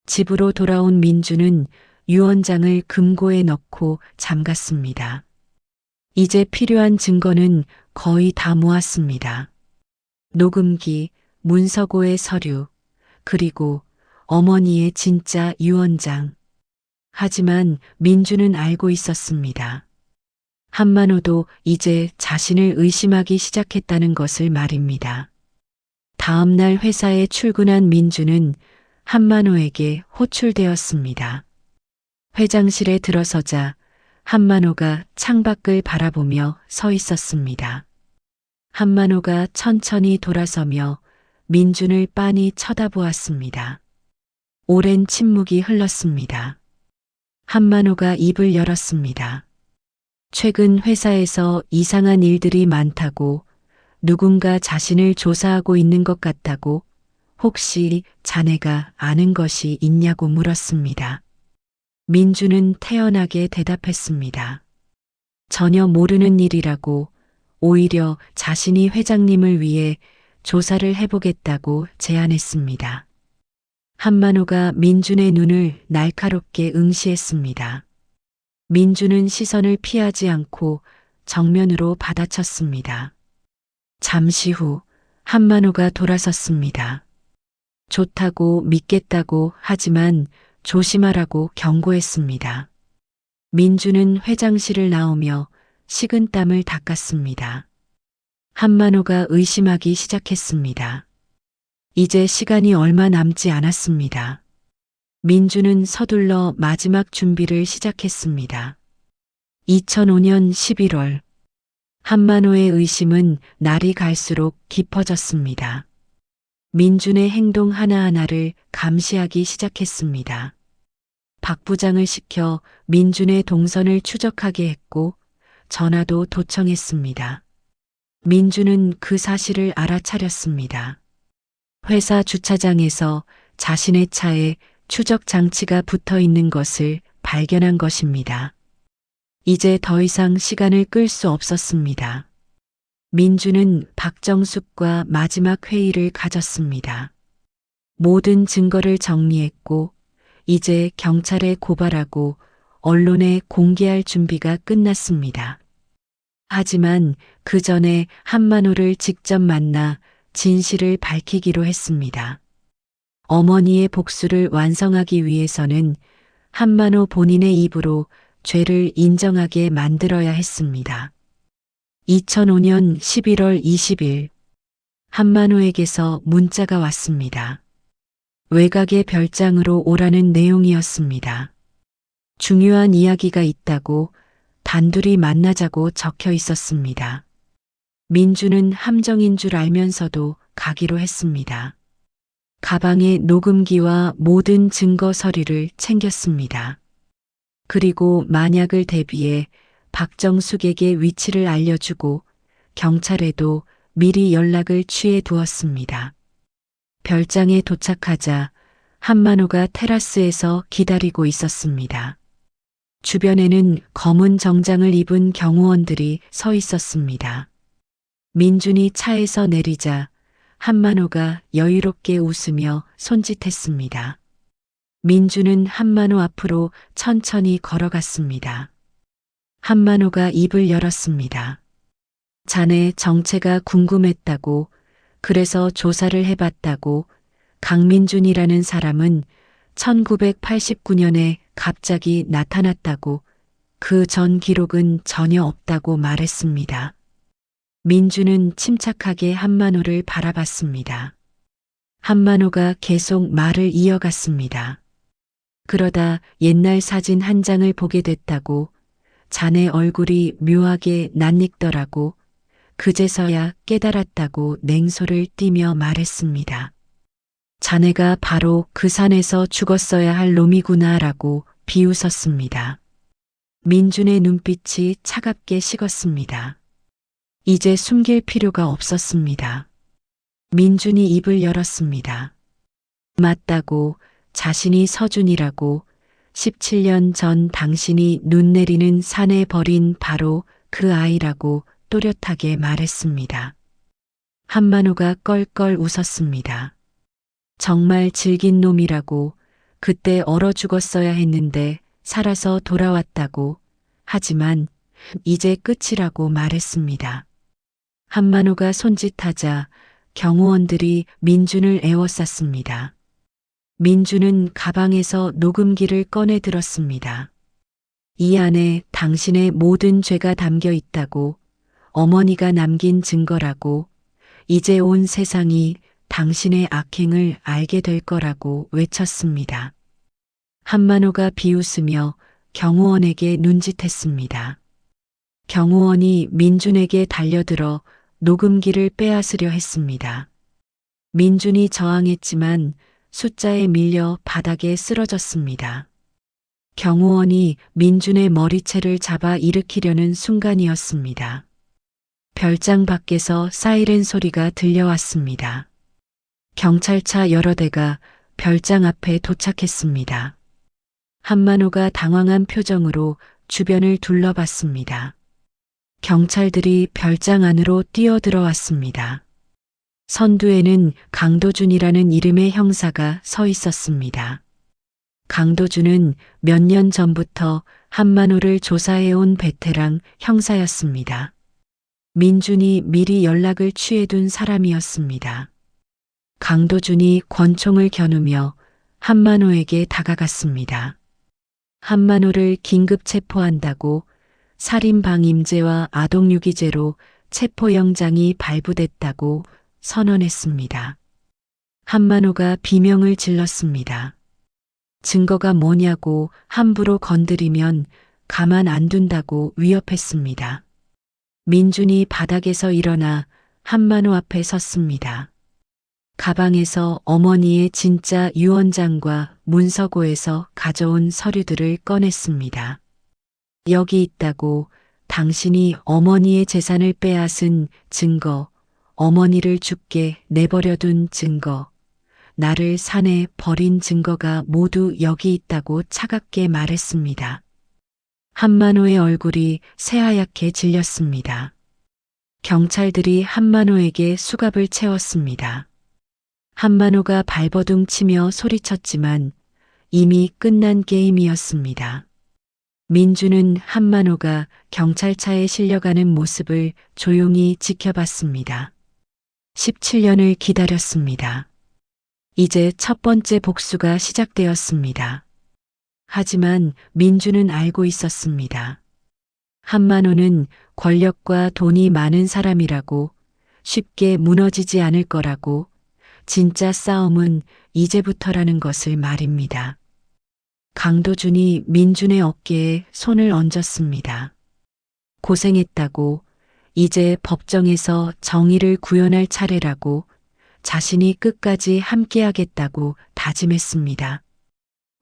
집으로 돌아온 민준은 유언장을 금고에 넣고 잠갔습니다. 이제 필요한 증거는 거의 다 모았습니다. 녹음기, 문서고의 서류, 그리고 어머니의 진짜 유언장. 하지만 민준은 알고 있었습니다. 한만호도 이제 자신을 의심하기 시작했다는 것을 말입니다. 다음 날 회사에 출근한 민준은 한만호에게 호출되었습니다. 회장실에 들어서자 한만호가 창밖을 바라보며 서 있었습니다. 한만호가 천천히 돌아서며 민준을 빤히 쳐다보았습니다. 오랜 침묵이 흘렀습니다. 한만호가 입을 열었습니다. 최근 회사에서 이상한 일들이 많다고, 누군가 자신을 조사하고 있는 것 같다고, 혹시 자네가 아는 것이 있냐고 물었습니다. 민준은 태연하게 대답했습니다. 전혀 모르는 일이라고, 오히려 자신이 회장님을 위해 조사를 해보겠다고 제안했습니다. 한만호가 민준의 눈을 날카롭게 응시했습니다. 민준은 시선을 피하지 않고 정면으로 받아쳤습니다. 잠시 후 한만호가 돌아섰습니다. 좋다고 믿겠다고 하지만 조심하라고 경고했습니다. 민준은 회장실을 나오며 식은땀을 닦았습니다. 한만호가 의심하기 시작했습니다. 이제 시간이 얼마 남지 않았습니다. 민준은 서둘러 마지막 준비를 시작했습니다. 2005년 11월, 한만호의 의심은 날이 갈수록 깊어졌습니다. 민준의 행동 하나하나를 감시하기 시작했습니다. 박 부장을 시켜 민준의 동선을 추적하게 했고 전화도 도청했습니다. 민준은 그 사실을 알아차렸습니다. 회사 주차장에서 자신의 차에 추적 장치가 붙어 있는 것을 발견한 것입니다. 이제 더 이상 시간을 끌 수 없었습니다. 민준은 박정숙과 마지막 회의를 가졌습니다. 모든 증거를 정리했고 이제 경찰에 고발하고 언론에 공개할 준비가 끝났습니다. 하지만 그 전에 한만호를 직접 만나 진실을 밝히기로 했습니다. 어머니의 복수를 완성하기 위해서는 한만호 본인의 입으로 죄를 인정하게 만들어야 했습니다. 2005년 11월 20일 한만호에게서 문자가 왔습니다. 외곽의 별장으로 오라는 내용이었습니다. 중요한 이야기가 있다고 단둘이 만나자고 적혀 있었습니다. 민주는 함정인 줄 알면서도 가기로 했습니다. 가방에 녹음기와 모든 증거 서류를 챙겼습니다. 그리고 만약을 대비해 박정숙에게 위치를 알려주고 경찰에도 미리 연락을 취해 두었습니다. 별장에 도착하자 한만호가 테라스에서 기다리고 있었습니다. 주변에는 검은 정장을 입은 경호원들이 서 있었습니다. 민준이 차에서 내리자 한만호가 여유롭게 웃으며 손짓했습니다. 민준은 한만호 앞으로 천천히 걸어갔습니다. 한만호가 입을 열었습니다. 자네 정체가 궁금했다고, 그래서 조사를 해봤다고. 강민준이라는 사람은 1989년에 갑자기 나타났다고, 그 전 기록은 전혀 없다고 말했습니다. 민준은 침착하게 한만호를 바라봤습니다. 한만호가 계속 말을 이어갔습니다. 그러다 옛날 사진 한 장을 보게 됐다고, 자네 얼굴이 묘하게 낯익더라고. 그제서야 깨달았다고 냉소를 띠며 말했습니다. 자네가 바로 그 산에서 죽었어야 할 놈이구나라고 비웃었습니다. 민준의 눈빛이 차갑게 식었습니다. 이제 숨길 필요가 없었습니다. 민준이 입을 열었습니다. 맞다고, 자신이 서준이라고, 17년 전 당신이 눈 내리는 산에 버린 바로 그 아이라고 또렷하게 말했습니다. 한만호가 껄껄 웃었습니다. 정말 질긴 놈이라고, 그때 얼어 죽었어야 했는데 살아서 돌아왔다고, 하지만 이제 끝이라고 말했습니다. 한만호가 손짓하자 경호원들이 민준을 에워쌌습니다. 민준은 가방에서 녹음기를 꺼내 들었습니다. 이 안에 당신의 모든 죄가 담겨 있다고, 어머니가 남긴 증거라고, 이제 온 세상이 당신의 악행을 알게 될 거라고 외쳤습니다. 한만호가 비웃으며 경호원에게 눈짓했습니다. 경호원이 민준에게 달려들어 녹음기를 빼앗으려 했습니다. 민준이 저항했지만 숫자에 밀려 바닥에 쓰러졌습니다. 경호원이 민준의 머리채를 잡아 일으키려는 순간이었습니다. 별장 밖에서 사이렌 소리가 들려왔습니다. 경찰차 여러 대가 별장 앞에 도착했습니다. 한만호가 당황한 표정으로 주변을 둘러봤습니다. 경찰들이 별장 안으로 뛰어들어왔습니다. 선두에는 강도준이라는 이름의 형사가 서 있었습니다. 강도준은 몇 년 전부터 한만호를 조사해온 베테랑 형사였습니다. 민준이 미리 연락을 취해둔 사람이었습니다. 강도준이 권총을 겨누며 한만호에게 다가갔습니다. 한만호를 긴급 체포한다고, 살인방임죄와 아동유기죄로 체포영장이 발부됐다고 선언했습니다. 한만호가 비명을 질렀습니다. 증거가 뭐냐고, 함부로 건드리면 가만 안 둔다고 위협했습니다. 민준이 바닥에서 일어나 한만호 앞에 섰습니다. 가방에서 어머니의 진짜 유언장과 문서고에서 가져온 서류들을 꺼냈습니다. 여기 있다고, 당신이 어머니의 재산을 빼앗은 증거, 어머니를 죽게 내버려둔 증거, 나를 산에 버린 증거가 모두 여기 있다고 차갑게 말했습니다. 한만호의 얼굴이 새하얗게 질렸습니다. 경찰들이 한만호에게 수갑을 채웠습니다. 한만호가 발버둥 치며 소리쳤지만 이미 끝난 게임이었습니다. 민준은 한만호가 경찰차에 실려가는 모습을 조용히 지켜봤습니다. 17년을 기다렸습니다. 이제 첫 번째 복수가 시작되었습니다. 하지만 민준은 알고 있었습니다. 한만호는 권력과 돈이 많은 사람이라고, 쉽게 무너지지 않을 거라고, 진짜 싸움은 이제부터라는 것을 말입니다. 강도준이 민준의 어깨에 손을 얹었습니다. 고생했다고, 이제 법정에서 정의를 구현할 차례라고, 자신이 끝까지 함께하겠다고 다짐했습니다.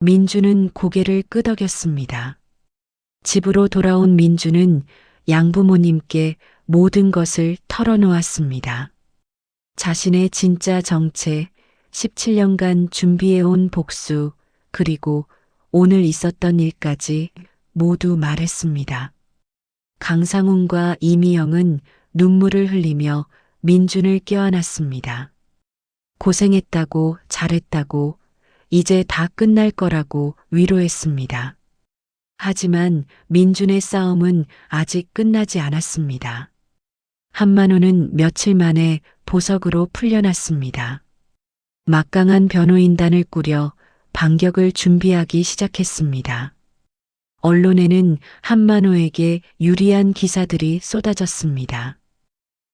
민준은 고개를 끄덕였습니다. 집으로 돌아온 민주는 양부모님께 모든 것을 털어놓았습니다. 자신의 진짜 정체, 17년간 준비해온 복수, 그리고 오늘 있었던 일까지 모두 말했습니다. 강상훈과 이미영은 눈물을 흘리며 민준을 껴안았습니다. 고생했다고, 잘했다고, 이제 다 끝날 거라고 위로했습니다. 하지만 민준의 싸움은 아직 끝나지 않았습니다. 한만호는 며칠 만에 보석으로 풀려났습니다. 막강한 변호인단을 꾸려 반격을 준비하기 시작했습니다. 언론에는 한만호에게 유리한 기사들이 쏟아졌습니다.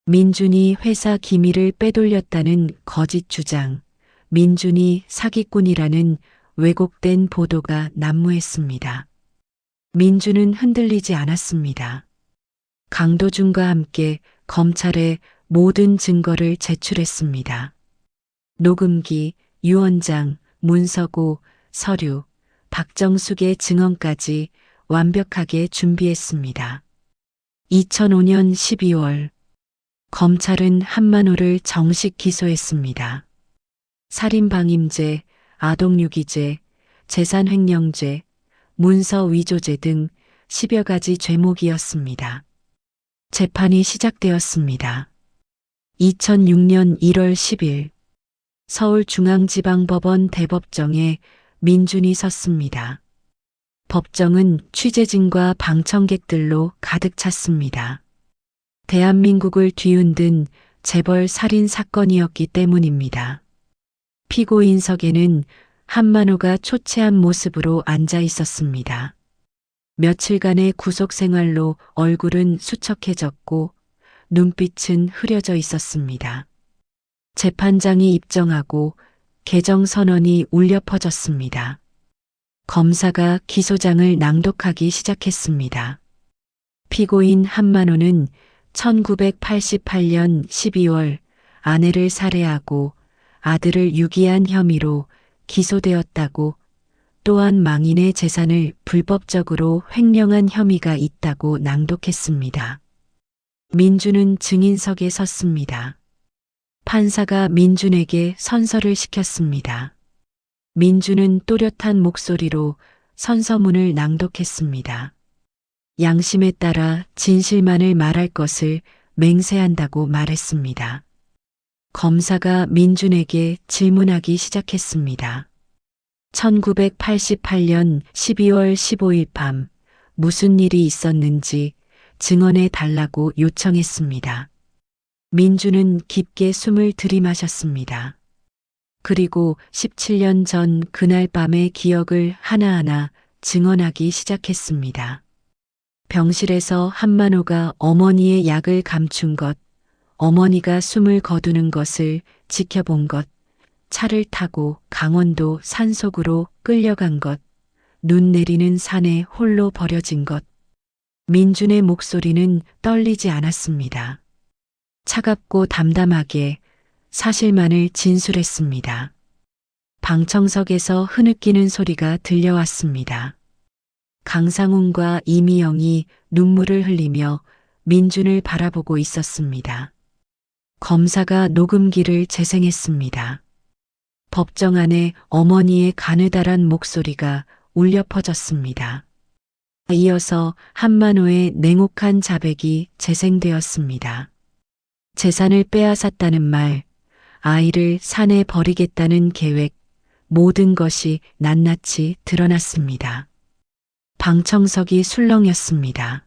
민준이 회사 기밀을 빼돌렸다는 거짓 주장, 민준이 사기꾼이라는 왜곡된 보도가 난무했습니다. 민준은 흔들리지 않았습니다. 강도준과 함께 검찰에 모든 증거를 제출했습니다. 녹음기, 유언장, 문서고, 서류, 박정숙의 증언까지 완벽하게 준비했습니다. 2005년 12월 검찰은 한만호를 정식 기소했습니다. 살인방임죄, 아동유기죄, 재산횡령죄, 문서위조죄 등 10여 가지 죄목이었습니다. 재판이 시작되었습니다. 2006년 1월 10일 서울중앙지방법원 대법정에 민준이 섰습니다. 법정은 취재진과 방청객들로 가득 찼습니다. 대한민국을 뒤흔든 재벌 살인 사건이었기 때문입니다. 피고인석에는 한만호가 초췌한 모습으로 앉아 있었습니다. 며칠간의 구속 생활로 얼굴은 수척해졌고 눈빛은 흐려져 있었습니다. 재판장이 입정하고 개정 선언이 울려 퍼졌습니다. 검사가 기소장을 낭독하기 시작했습니다. 피고인 한만호는 1988년 12월 아내를 살해하고 아들을 유기한 혐의로 기소되었다고, 또한 망인의 재산을 불법적으로 횡령한 혐의가 있다고 낭독했습니다. 민준은 증인석에 섰습니다. 판사가 민준에게 선서를 시켰습니다. 민준은 또렷한 목소리로 선서문을 낭독했습니다. 양심에 따라 진실만을 말할 것을 맹세한다고 말했습니다. 검사가 민준에게 질문하기 시작했습니다. 1988년 12월 15일 밤 무슨 일이 있었는지 증언해 달라고 요청했습니다. 민준은 깊게 숨을 들이마셨습니다. 그리고 17년 전 그날 밤의 기억을 하나하나 증언하기 시작했습니다. 병실에서 한만호가 어머니의 약을 감춘 것, 어머니가 숨을 거두는 것을 지켜본 것, 차를 타고 강원도 산속으로 끌려간 것, 눈 내리는 산에 홀로 버려진 것. 민준의 목소리는 떨리지 않았습니다. 차갑고 담담하게 사실만을 진술했습니다. 방청석에서 흐느끼는 소리가 들려왔습니다. 강상훈과 이미영이 눈물을 흘리며 민준을 바라보고 있었습니다. 검사가 녹음기를 재생했습니다. 법정 안에 어머니의 가느다란 목소리가 울려 퍼졌습니다. 이어서 한만호의 냉혹한 자백이 재생되었습니다. 재산을 빼앗았다는 말, 아이를 산에 버리겠다는 계획, 모든 것이 낱낱이 드러났습니다. 방청석이 술렁였습니다.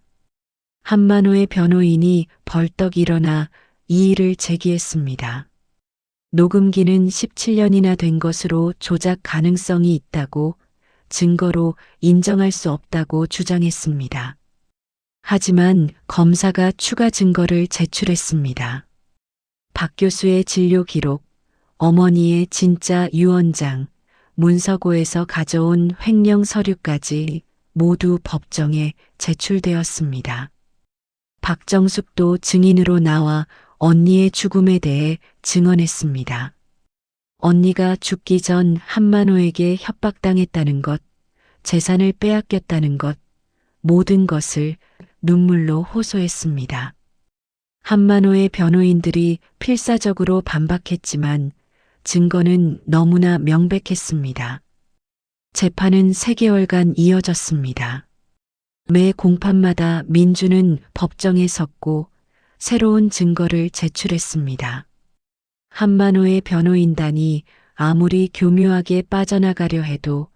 한만호의 변호인이 벌떡 일어나 이의를 제기했습니다. 녹음기는 17년이나 된 것으로 조작 가능성이 있다고, 증거로 인정할 수 없다고 주장했습니다. 하지만 검사가 추가 증거를 제출했습니다. 박 교수의 진료 기록, 어머니의 진짜 유언장, 문서고에서 가져온 횡령 서류까지 모두 법정에 제출되었습니다. 박정숙도 증인으로 나와 언니의 죽음에 대해 증언했습니다. 언니가 죽기 전 한만호에게 협박당했다는 것, 재산을 빼앗겼다는 것, 모든 것을 눈물로 호소했습니다. 한만호의 변호인들이 필사적으로 반박했지만 증거는 너무나 명백했습니다. 재판은 3개월간 이어졌습니다. 매 공판마다 민주는 법정에 섰고 새로운 증거를 제출했습니다. 한만호의 변호인단이 아무리 교묘하게 빠져나가려 해도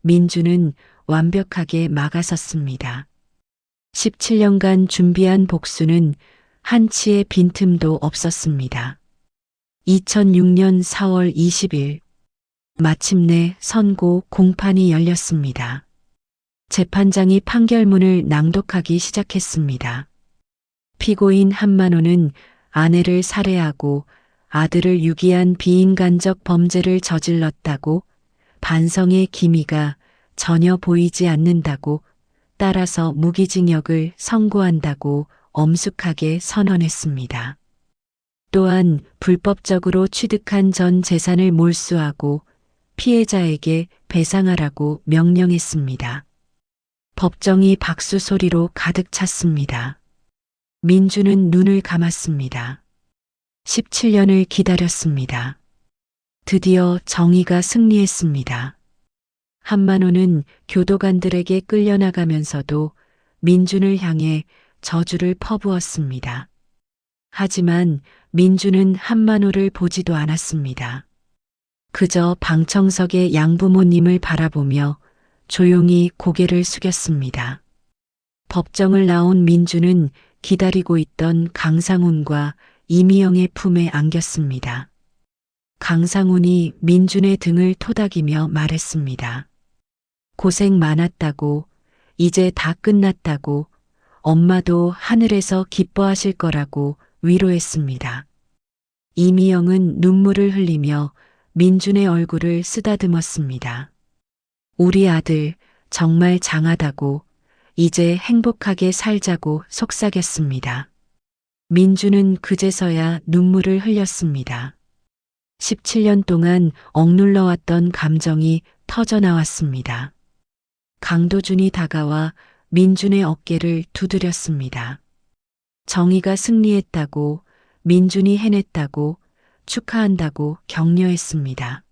민주는 완벽하게 막아섰습니다. 17년간 준비한 복수는 한치의 빈틈도 없었습니다. 2006년 4월 20일 마침내 선고 공판이 열렸습니다. 재판장이 판결문을 낭독하기 시작했습니다. 피고인 한만호는 아내를 살해하고 아들을 유기한 비인간적 범죄를 저질렀다고, 반성의 기미가 전혀 보이지 않는다고, 따라서 무기징역을 선고한다고 엄숙하게 선언했습니다. 또한 불법적으로 취득한 전 재산을 몰수하고 피해자에게 배상하라고 명령했습니다. 법정이 박수 소리로 가득 찼습니다. 민주는 눈을 감았습니다. 17년을 기다렸습니다. 드디어 정의가 승리했습니다. 한만호는 교도관들에게 끌려나가면서도 민준을 향해 저주를 퍼부었습니다. 하지만 민준은 한만호를 보지도 않았습니다. 그저 방청석의 양부모님을 바라보며 조용히 고개를 숙였습니다. 법정을 나온 민준은 기다리고 있던 강상훈과 이미영의 품에 안겼습니다. 강상훈이 민준의 등을 토닥이며 말했습니다. 고생 많았다고, 이제 다 끝났다고, 엄마도 하늘에서 기뻐하실 거라고 위로했습니다. 이미영은 눈물을 흘리며 민준의 얼굴을 쓰다듬었습니다. 우리 아들 정말 장하다고, 이제 행복하게 살자고 속삭였습니다. 민준은 그제서야 눈물을 흘렸습니다. 17년 동안 억눌러왔던 감정이 터져나왔습니다. 강도준이 다가와 민준의 어깨를 두드렸습니다. 정의가 승리했다고, 민준이 해냈다고, 축하한다고 격려했습니다.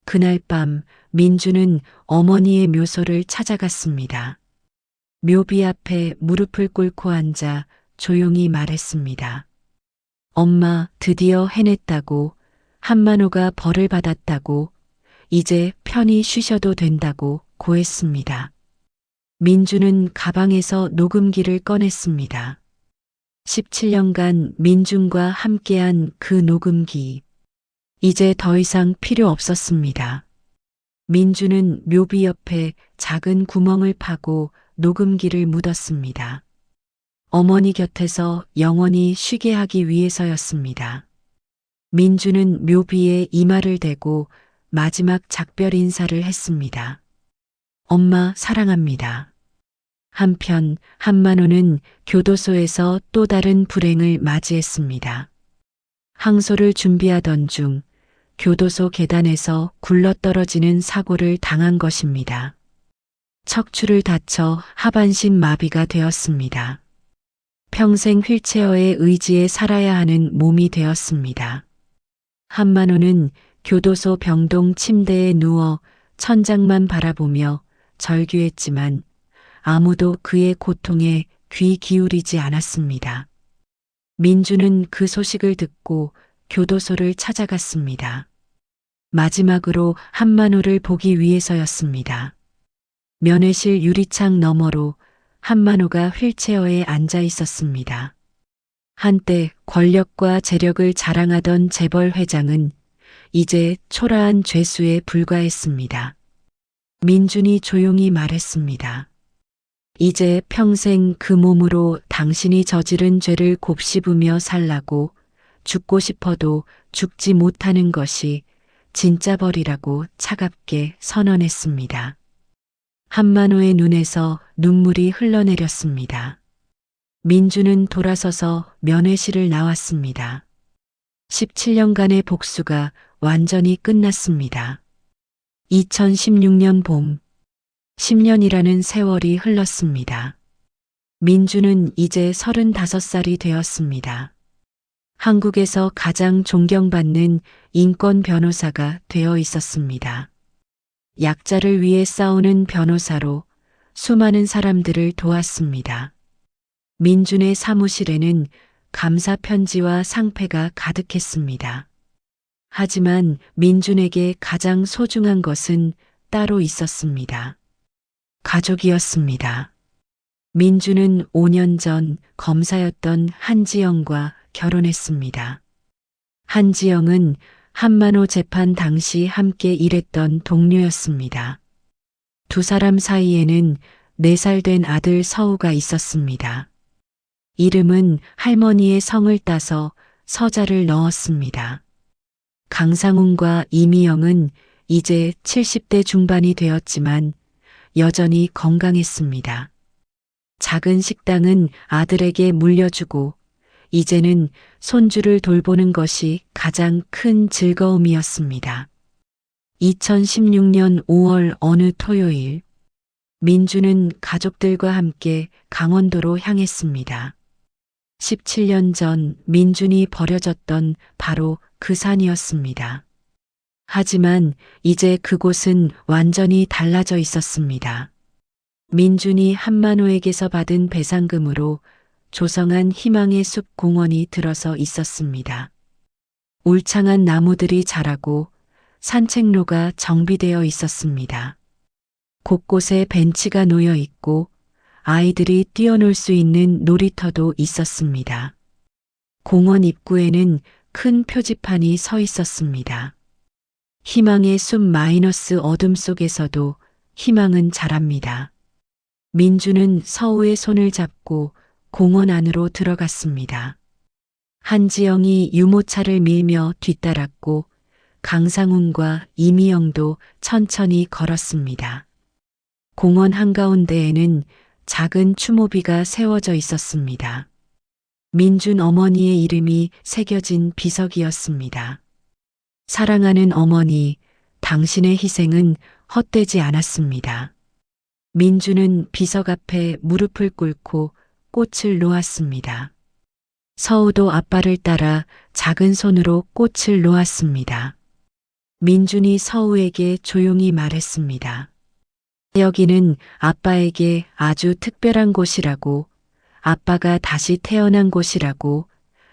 그날 밤 민준은 어머니의 묘소를 찾아갔습니다. 묘비 앞에 무릎을 꿇고 앉아 조용히 말했습니다. 엄마, 드디어 해냈다고, 한만호가 벌을 받았다고, 이제 편히 쉬셔도 된다고 고했습니다. 민준은 가방에서 녹음기를 꺼냈습니다. 17년간 민준과 함께한 그 녹음기. 이제 더 이상 필요 없었습니다. 민준은 묘비 옆에 작은 구멍을 파고 녹음기를 묻었습니다. 어머니 곁에서 영원히 쉬게 하기 위해서였습니다. 민준은 묘비에 이마를 대고 마지막 작별 인사를 했습니다. 엄마 사랑합니다. 한편 한만호는 교도소에서 또 다른 불행을 맞이했습니다. 항소를 준비하던 중 교도소 계단에서 굴러떨어지는 사고를 당한 것입니다. 척추를 다쳐 하반신 마비가 되었습니다. 평생 휠체어에 의지해 살아야 하는 몸이 되었습니다. 한만호는 교도소 병동 침대에 누워 천장만 바라보며 절규했지만 아무도 그의 고통에 귀 기울이지 않았습니다. 민주는 그 소식을 듣고 교도소를 찾아갔습니다. 마지막으로 한만호를 보기 위해서였습니다. 면회실 유리창 너머로 한만호가 휠체어에 앉아 있었습니다. 한때 권력과 재력을 자랑하던 재벌 회장은 이제 초라한 죄수에 불과했습니다. 민준이 조용히 말했습니다. 이제 평생 그 몸으로 당신이 저지른 죄를 곱씹으며 살라고, 죽고 싶어도 죽지 못하는 것이 진짜 벌이라고 차갑게 선언했습니다. 한만호의 눈에서 눈물이 흘러내렸습니다. 민주는 돌아서서 면회실을 나왔습니다. 17년간의 복수가 완전히 끝났습니다. 2016년 봄, 10년이라는 세월이 흘렀습니다. 민주는 이제 35살이 되었습니다. 한국에서 가장 존경받는 인권 변호사가 되어 있었습니다. 약자를 위해 싸우는 변호사로 수많은 사람들을 도왔습니다. 민준의 사무실에는 감사 편지와 상패가 가득했습니다. 하지만 민준에게 가장 소중한 것은 따로 있었습니다. 가족이었습니다. 민준은 5년 전 검사였던 한지영과 결혼했습니다. 한지영은 한만호 재판 당시 함께 일했던 동료였습니다. 두 사람 사이에는 4살 된 아들 서우가 있었습니다. 이름은 할머니의 성을 따서 서자를 넣었습니다. 강상훈과 이미영은 이제 70대 중반이 되었지만 여전히 건강했습니다. 작은 식당은 아들에게 물려주고 이제는 손주를 돌보는 것이 가장 큰 즐거움이었습니다. 2016년 5월 어느 토요일, 민주는 가족들과 함께 강원도로 향했습니다. 17년 전 민준이 버려졌던 바로 그 산이었습니다. 하지만 이제 그곳은 완전히 달라져 있었습니다. 민준이 한만호에게서 받은 배상금으로 조성한 희망의 숲 공원이 들어서 있었습니다. 울창한 나무들이 자라고 산책로가 정비되어 있었습니다. 곳곳에 벤치가 놓여 있고 아이들이 뛰어놀 수 있는 놀이터도 있었습니다. 공원 입구에는 큰 표지판이 서 있었습니다. 희망의 숲 마이너스 어둠 속에서도 희망은 자랍니다. 민주는 서우의 손을 잡고 공원 안으로 들어갔습니다. 한지영이 유모차를 밀며 뒤따랐고 강상훈과 이미영도 천천히 걸었습니다. 공원 한가운데에는 작은 추모비가 세워져 있었습니다. 민준 어머니의 이름이 새겨진 비석이었습니다. 사랑하는 어머니, 당신의 희생은 헛되지 않았습니다. 민준은 비석 앞에 무릎을 꿇고 꽃을 놓았습니다. 서우도 아빠를 따라 작은 손으로 꽃을 놓았습니다. 민준이 서우에게 조용히 말했습니다. 여기는 아빠에게 아주 특별한 곳이라고, 아빠가 다시 태어난 곳이라고,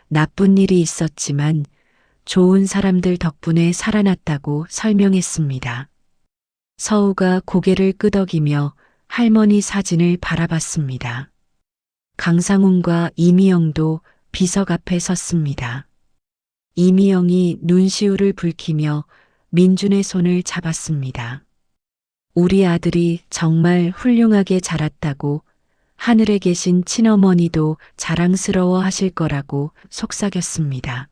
나쁜 일이 있었지만 좋은 사람들 덕분에 살아났다고 설명했습니다. 서우가 고개를 끄덕이며 할머니 사진을 바라봤습니다. 강상훈과 이미영도 비석 앞에 섰습니다. 이미영이 눈시울을 붉히며 민준의 손을 잡았습니다. 우리 아들이 정말 훌륭하게 자랐다고 하늘에 계신 친어머니도 자랑스러워 하실 거라고 속삭였습니다.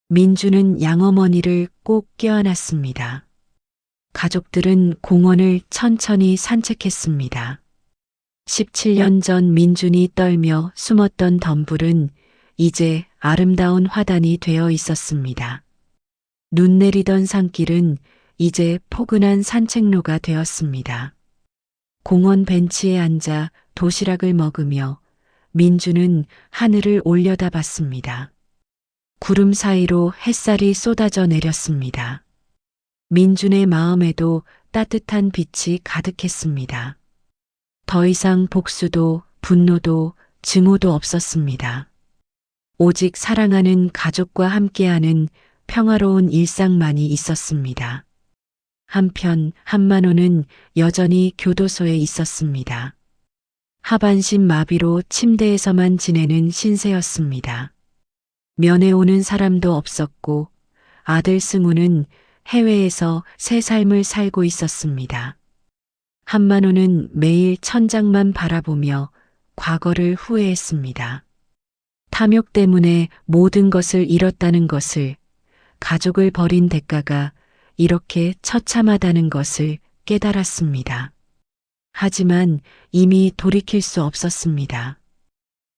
민준은 양어머니를 꼭 껴안았습니다. 가족들은 공원을 천천히 산책했습니다. 17년 전 민준이 떨며 숨었던 덤불은 이제 아름다운 화단이 되어 있었습니다. 눈 내리던 산길은 이제 포근한 산책로가 되었습니다. 공원 벤치에 앉아 도시락을 먹으며 민준은 하늘을 올려다봤습니다. 구름 사이로 햇살이 쏟아져 내렸습니다. 민준의 마음에도 따뜻한 빛이 가득했습니다. 더 이상 복수도 분노도 증오도 없었습니다. 오직 사랑하는 가족과 함께하는 평화로운 일상만이 있었습니다. 한편 한만호는 여전히 교도소에 있었습니다. 하반신 마비로 침대에서만 지내는 신세였습니다. 면회 오는 사람도 없었고 아들 승우는 해외에서 새 삶을 살고 있었습니다. 한만호는 매일 천장만 바라보며 과거를 후회했습니다. 탐욕 때문에 모든 것을 잃었다는 것을, 가족을 버린 대가가 이렇게 처참하다는 것을 깨달았습니다. 하지만 이미 돌이킬 수 없었습니다.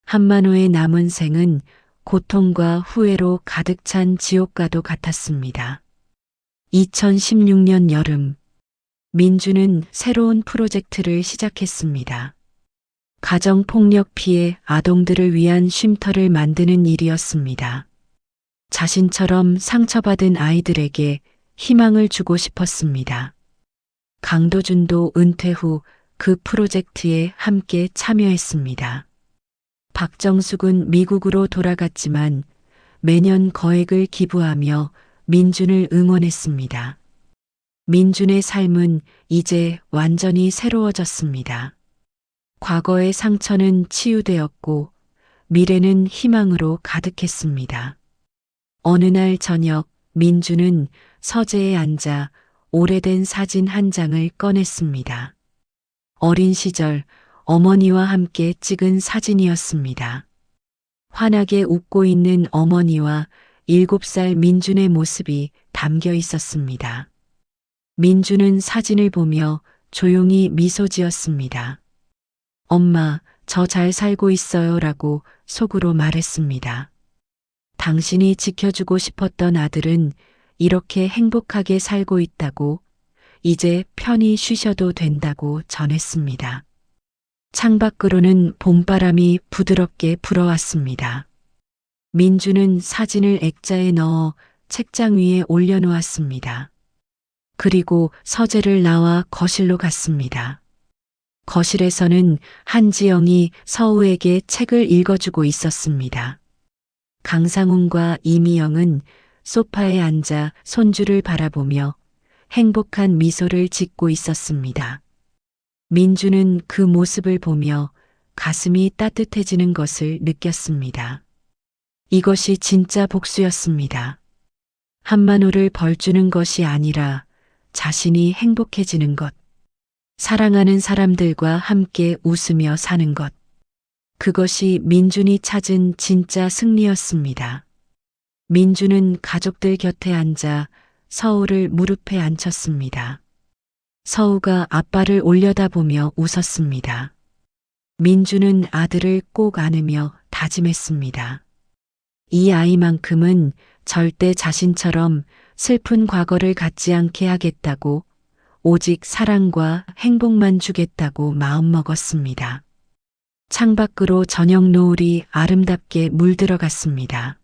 한만호의 남은 생은 고통과 후회로 가득 찬 지옥과도 같았습니다. 2016년 여름, 민주는 새로운 프로젝트를 시작했습니다. 가정폭력 피해 아동들을 위한 쉼터를 만드는 일이었습니다. 자신처럼 상처받은 아이들에게 희망을 주고 싶었습니다. 강도준도 은퇴 후 그 프로젝트에 함께 참여했습니다. 박정숙은 미국으로 돌아갔지만 매년 거액을 기부하며 민준을 응원했습니다. 민준의 삶은 이제 완전히 새로워졌습니다. 과거의 상처는 치유되었고 미래는 희망으로 가득했습니다. 어느 날 저녁 민준은 서재에 앉아 오래된 사진 한 장을 꺼냈습니다. 어린 시절 어머니와 함께 찍은 사진이었습니다. 환하게 웃고 있는 어머니와 7살 민준의 모습이 담겨 있었습니다. 민준은 사진을 보며 조용히 미소 지었습니다. 엄마, 저 잘 살고 있어요 라고 속으로 말했습니다. 당신이 지켜주고 싶었던 아들은 이렇게 행복하게 살고 있다고, 이제 편히 쉬셔도 된다고 전했습니다. 창밖으로는 봄바람이 부드럽게 불어왔습니다. 민주는 사진을 액자에 넣어 책장 위에 올려놓았습니다. 그리고 서재를 나와 거실로 갔습니다. 거실에서는 한지영이 서우에게 책을 읽어주고 있었습니다. 강상훈과 이미영은 소파에 앉아 손주를 바라보며 행복한 미소를 짓고 있었습니다. 민주는 그 모습을 보며 가슴이 따뜻해지는 것을 느꼈습니다. 이것이 진짜 복수였습니다. 한만호를 벌주는 것이 아니라 자신이 행복해지는 것, 사랑하는 사람들과 함께 웃으며 사는 것. 그것이 민준이 찾은 진짜 승리였습니다. 민준은 가족들 곁에 앉아 서우를 무릎에 앉혔습니다. 서우가 아빠를 올려다보며 웃었습니다. 민준은 아들을 꼭 안으며 다짐했습니다. 이 아이만큼은 절대 자신처럼 슬픈 과거를 갖지 않게 하겠다고, 오직 사랑과 행복만 주겠다고 마음먹었습니다. 창밖으로 저녁 노을이 아름답게 물들어갔습니다.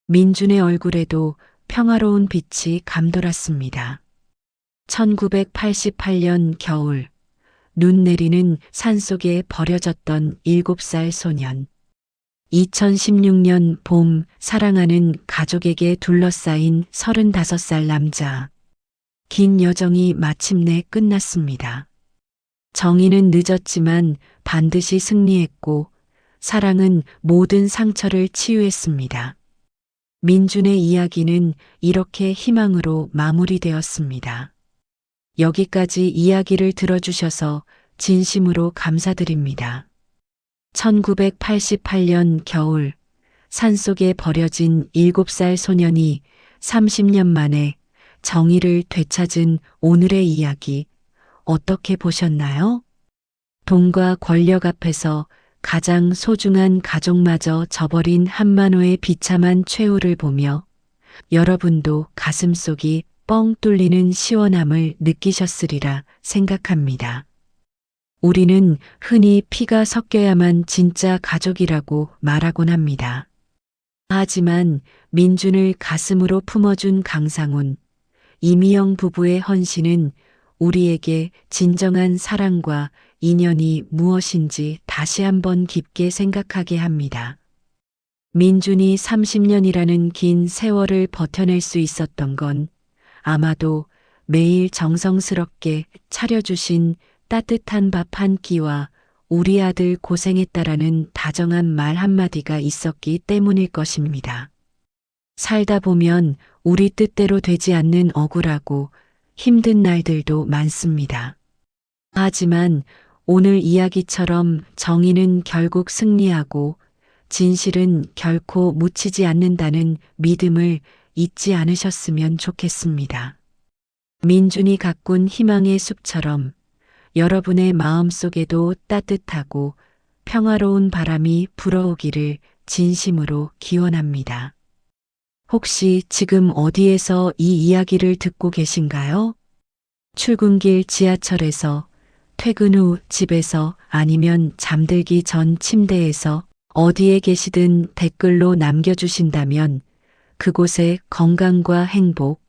민준의 얼굴에도 평화로운 빛이 감돌았습니다. 1988년 겨울, 눈 내리는 산속에 버려졌던 7살 소년. 2016년 봄, 사랑하는 가족에게 둘러싸인 35살 남자. 긴 여정이 마침내 끝났습니다. 정의는 늦었지만 반드시 승리했고, 사랑은 모든 상처를 치유했습니다. 민준의 이야기는 이렇게 희망으로 마무리되었습니다. 여기까지 이야기를 들어주셔서 진심으로 감사드립니다. 1988년 겨울, 산속에 버려진 7살 소년이 30년 만에 정의를 되찾은 오늘의 이야기, 어떻게 보셨나요? 돈과 권력 앞에서 가장 소중한 가족마저 저버린 한만호의 비참한 최후를 보며 여러분도 가슴속이 뻥 뚫리는 시원함을 느끼셨으리라 생각합니다. 우리는 흔히 피가 섞여야만 진짜 가족이라고 말하곤 합니다. 하지만 민준을 가슴으로 품어준 강상훈, 이미영 부부의 헌신은 우리에게 진정한 사랑과 인연이 무엇인지 다시 한번 깊게 생각하게 합니다. 민준이 30년이라는 긴 세월을 버텨낼 수 있었던 건 아마도 매일 정성스럽게 차려주신 따뜻한 밥 한 끼와 우리 아들 고생했다라는 다정한 말 한마디가 있었기 때문일 것입니다. 살다 보면 우리 뜻대로 되지 않는 억울하고 힘든 날들도 많습니다. 하지만 오늘 이야기처럼 정의는 결국 승리하고 진실은 결코 묻히지 않는다는 믿음을 잊지 않으셨으면 좋겠습니다. 민준이 가꾼 희망의 숲처럼 여러분의 마음속에도 따뜻하고 평화로운 바람이 불어오기를 진심으로 기원합니다. 혹시 지금 어디에서 이 이야기를 듣고 계신가요? 출근길 지하철에서, 퇴근 후 집에서, 아니면 잠들기 전 침대에서 어디에 계시든 댓글로 남겨주신다면 그곳에 건강과 행복,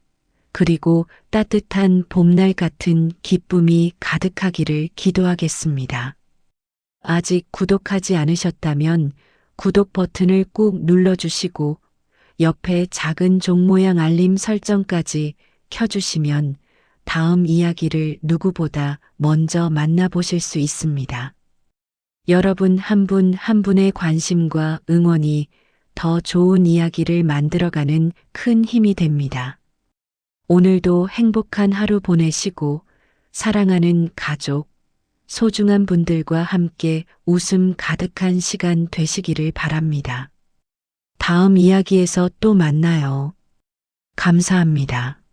그리고 따뜻한 봄날 같은 기쁨이 가득하기를 기도하겠습니다. 아직 구독하지 않으셨다면 구독 버튼을 꾹 눌러주시고 옆에 작은 종 모양 알림 설정까지 켜주시면 다음 이야기를 누구보다 먼저 만나보실 수 있습니다. 여러분 한 분 한 분의 관심과 응원이 더 좋은 이야기를 만들어가는 큰 힘이 됩니다. 오늘도 행복한 하루 보내시고 사랑하는 가족, 소중한 분들과 함께 웃음 가득한 시간 되시기를 바랍니다. 다음 이야기에서 또 만나요. 감사합니다.